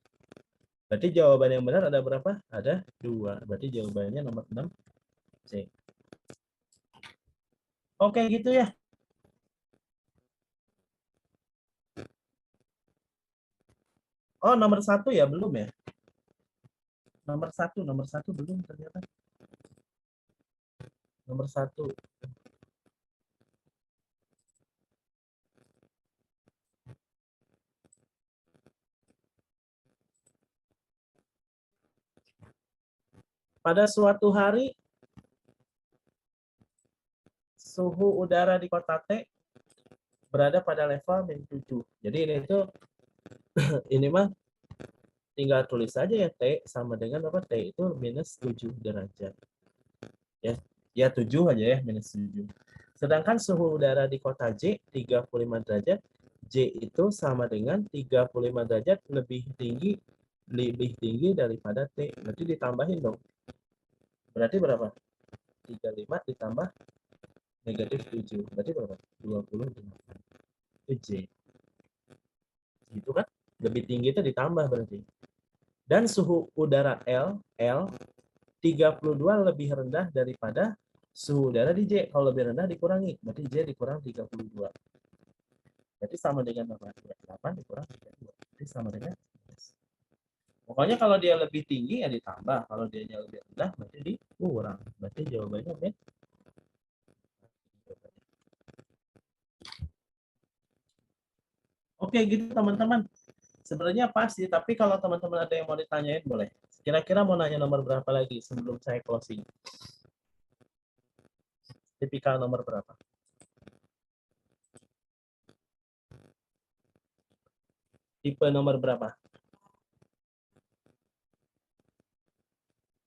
Berarti jawaban yang benar ada berapa? Ada 2. Berarti jawabannya nomor 6 C. Oke gitu ya. Oh nomor 1 ya belum ya? Nomor satu belum ternyata. Nomor 1. Pada suatu hari suhu udara di kota T berada pada level -7. Jadi ini mah tinggal tulis saja ya T sama dengan apa? T itu -7 derajat. Ya, ya 7 aja ya, -7. Sedangkan suhu udara di kota J 35 derajat, J itu sama dengan 35 derajat lebih tinggi daripada T. Berarti ditambahin dong. Berarti berapa? 35 ditambah -7. Berarti berapa? 28. Itu J. Gitu kan? Lebih tinggi itu ditambah berarti. Dan suhu udara L 32 lebih rendah daripada suhu udara di J. Kalau lebih rendah dikurangi. Berarti J dikurang 32. Berarti sama dengan 8 dikurang 32. Berarti sama dengan 11. Pokoknya kalau dia lebih tinggi ya ditambah. Kalau dia lebih rendah berarti dikurang. Berarti jawabannya B. Oke gitu teman-teman. Sebenarnya pasti, tapi kalau teman-teman ada yang mau ditanyain boleh. Kira-kira mau nanya nomor berapa lagi sebelum saya closing? Tipikal nomor berapa? Tipe nomor berapa?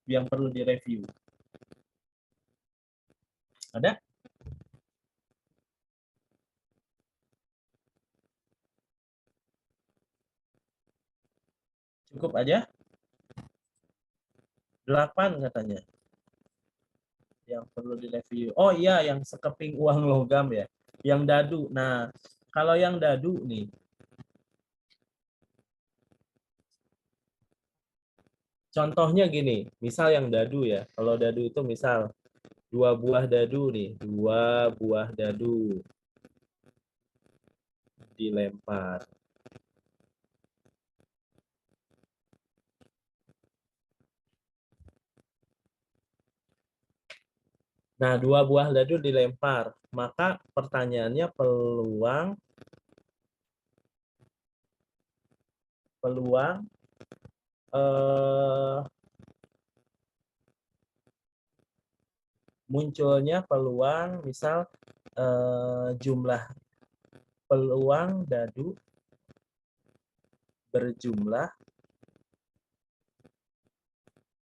Yang perlu direview. Ada? Cukup aja? 8 katanya. Yang perlu direview. Oh iya, yang sekeping uang logam ya. Yang dadu. Nah, kalau yang dadu nih. Contohnya gini, misal yang dadu ya. Kalau dadu itu misal 2 buah dadu nih. 2 buah dadu dilempar. Nah, 2 buah dadu dilempar. Maka pertanyaannya peluang munculnya peluang misal jumlah peluang dadu berjumlah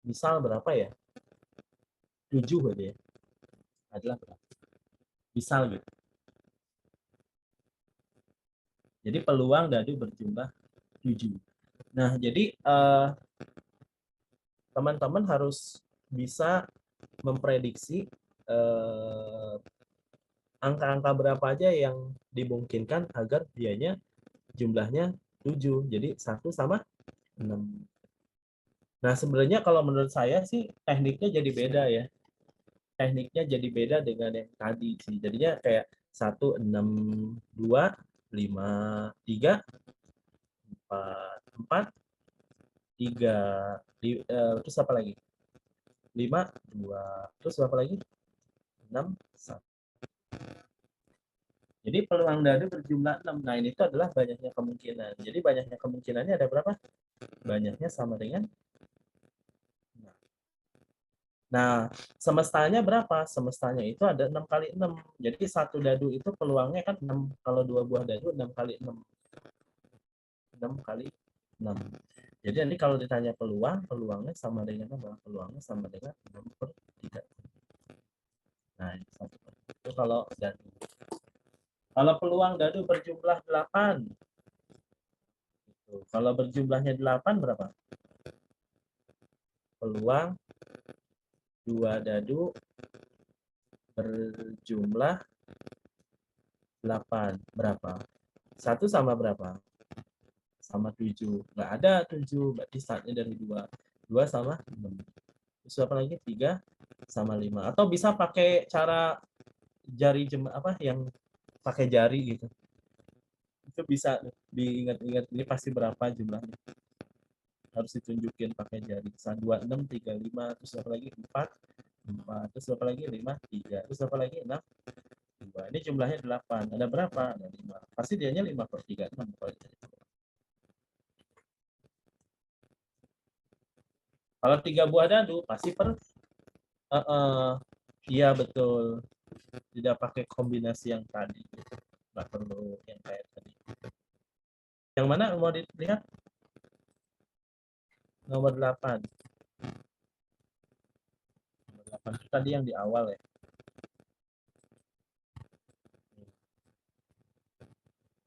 misal berapa ya? 7 aja ya. Adalah berapa? Misal gitu. Jadi peluang dadu berjumlah 7. Nah, jadi teman-teman harus bisa memprediksi angka-angka berapa aja yang dimungkinkan agar dianya jumlahnya 7. Jadi 1 sama 6. Nah, sebenarnya kalau menurut saya sih tekniknya jadi beda ya. Tekniknya jadi beda dengan yang tadi sih. Jadinya kayak 1, 6, 2, 5, 3, 4, 4, 3. Terus apa lagi? 5, 2. Terus apa lagi? 6, 1. Jadi peluang dadu berjumlah 6. Nah, ini itu adalah banyaknya kemungkinan. Jadi banyaknya kemungkinannya ada berapa? Banyaknya sama dengan 6. Nah, semestanya berapa? Semestanya itu ada 6 kali 6. Jadi satu dadu itu peluangnya kan 6. Kalau 2 buah dadu 6 kali 6. 6 kali 6. Jadi nanti kalau ditanya peluang, peluangnya sama dengan apa? Peluangnya sama dengan 6/3. Nah, ini satu. Itu kalau dadu. Kalau peluang dadu berjumlah 8. Kalau berjumlahnya 8 berapa? Peluang 2 dadu berjumlah 8. Berapa? 1 sama berapa? Sama 7. Nggak ada 7, berarti startnya dari 2. 2 sama 6. Terus apa lagi? 3 sama 5. Atau bisa pakai cara jari apa yang pakai jari gitu. Itu bisa diingat-ingat ini pasti berapa jumlahnya. Harus ditunjukin pakai jari. 1, 2, 6, 3, 5. Terus apa lagi? 4. Terus apa lagi? 5, 3. Terus apa lagi? 6. 2. Ini jumlahnya 8. Ada berapa? Ada 5. Pasti dianya 5/3. 6. Kalau 3 buah dadu pasti iya betul. Tidak pakai kombinasi yang tadi. Nggak perlu yang kayak tadi. Yang mana mau dilihat? Nomor 8. Nomor 8 itu tadi yang di awal ya.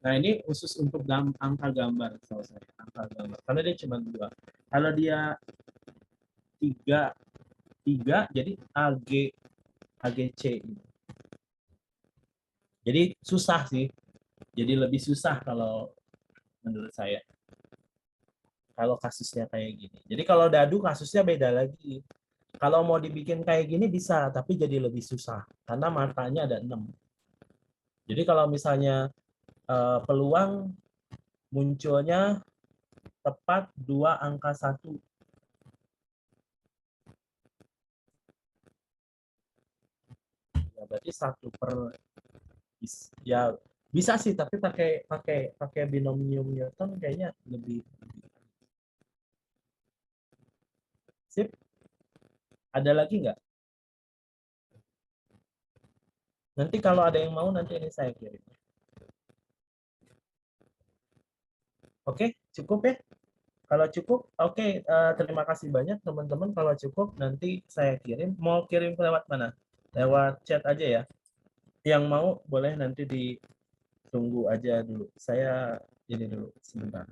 Nah, ini khusus untuk angka gambar, saya. Angka gambar. Karena dia cuma 2. Kalau dia 3 jadi AGC. Jadi susah sih. Jadi lebih susah kalau menurut saya. Kalau kasusnya kayak gini. Jadi kalau dadu kasusnya beda lagi. Kalau mau dibikin kayak gini bisa, tapi jadi lebih susah. Karena matanya ada 6. Jadi kalau misalnya peluang munculnya tepat 2 angka 1. Ya, berarti 1 per ya bisa sih, tapi pakai binomium Newton kayaknya lebih. Sip. Ada lagi nggak? Nanti kalau ada yang mau nanti ini saya kirim. Oke, cukup ya? Kalau cukup, oke. Terima kasih banyak teman-teman. Kalau cukup nanti saya kirim. Mau kirim lewat mana? Lewat chat aja ya. Yang mau boleh nanti ditunggu aja dulu. Saya ini dulu sebentar.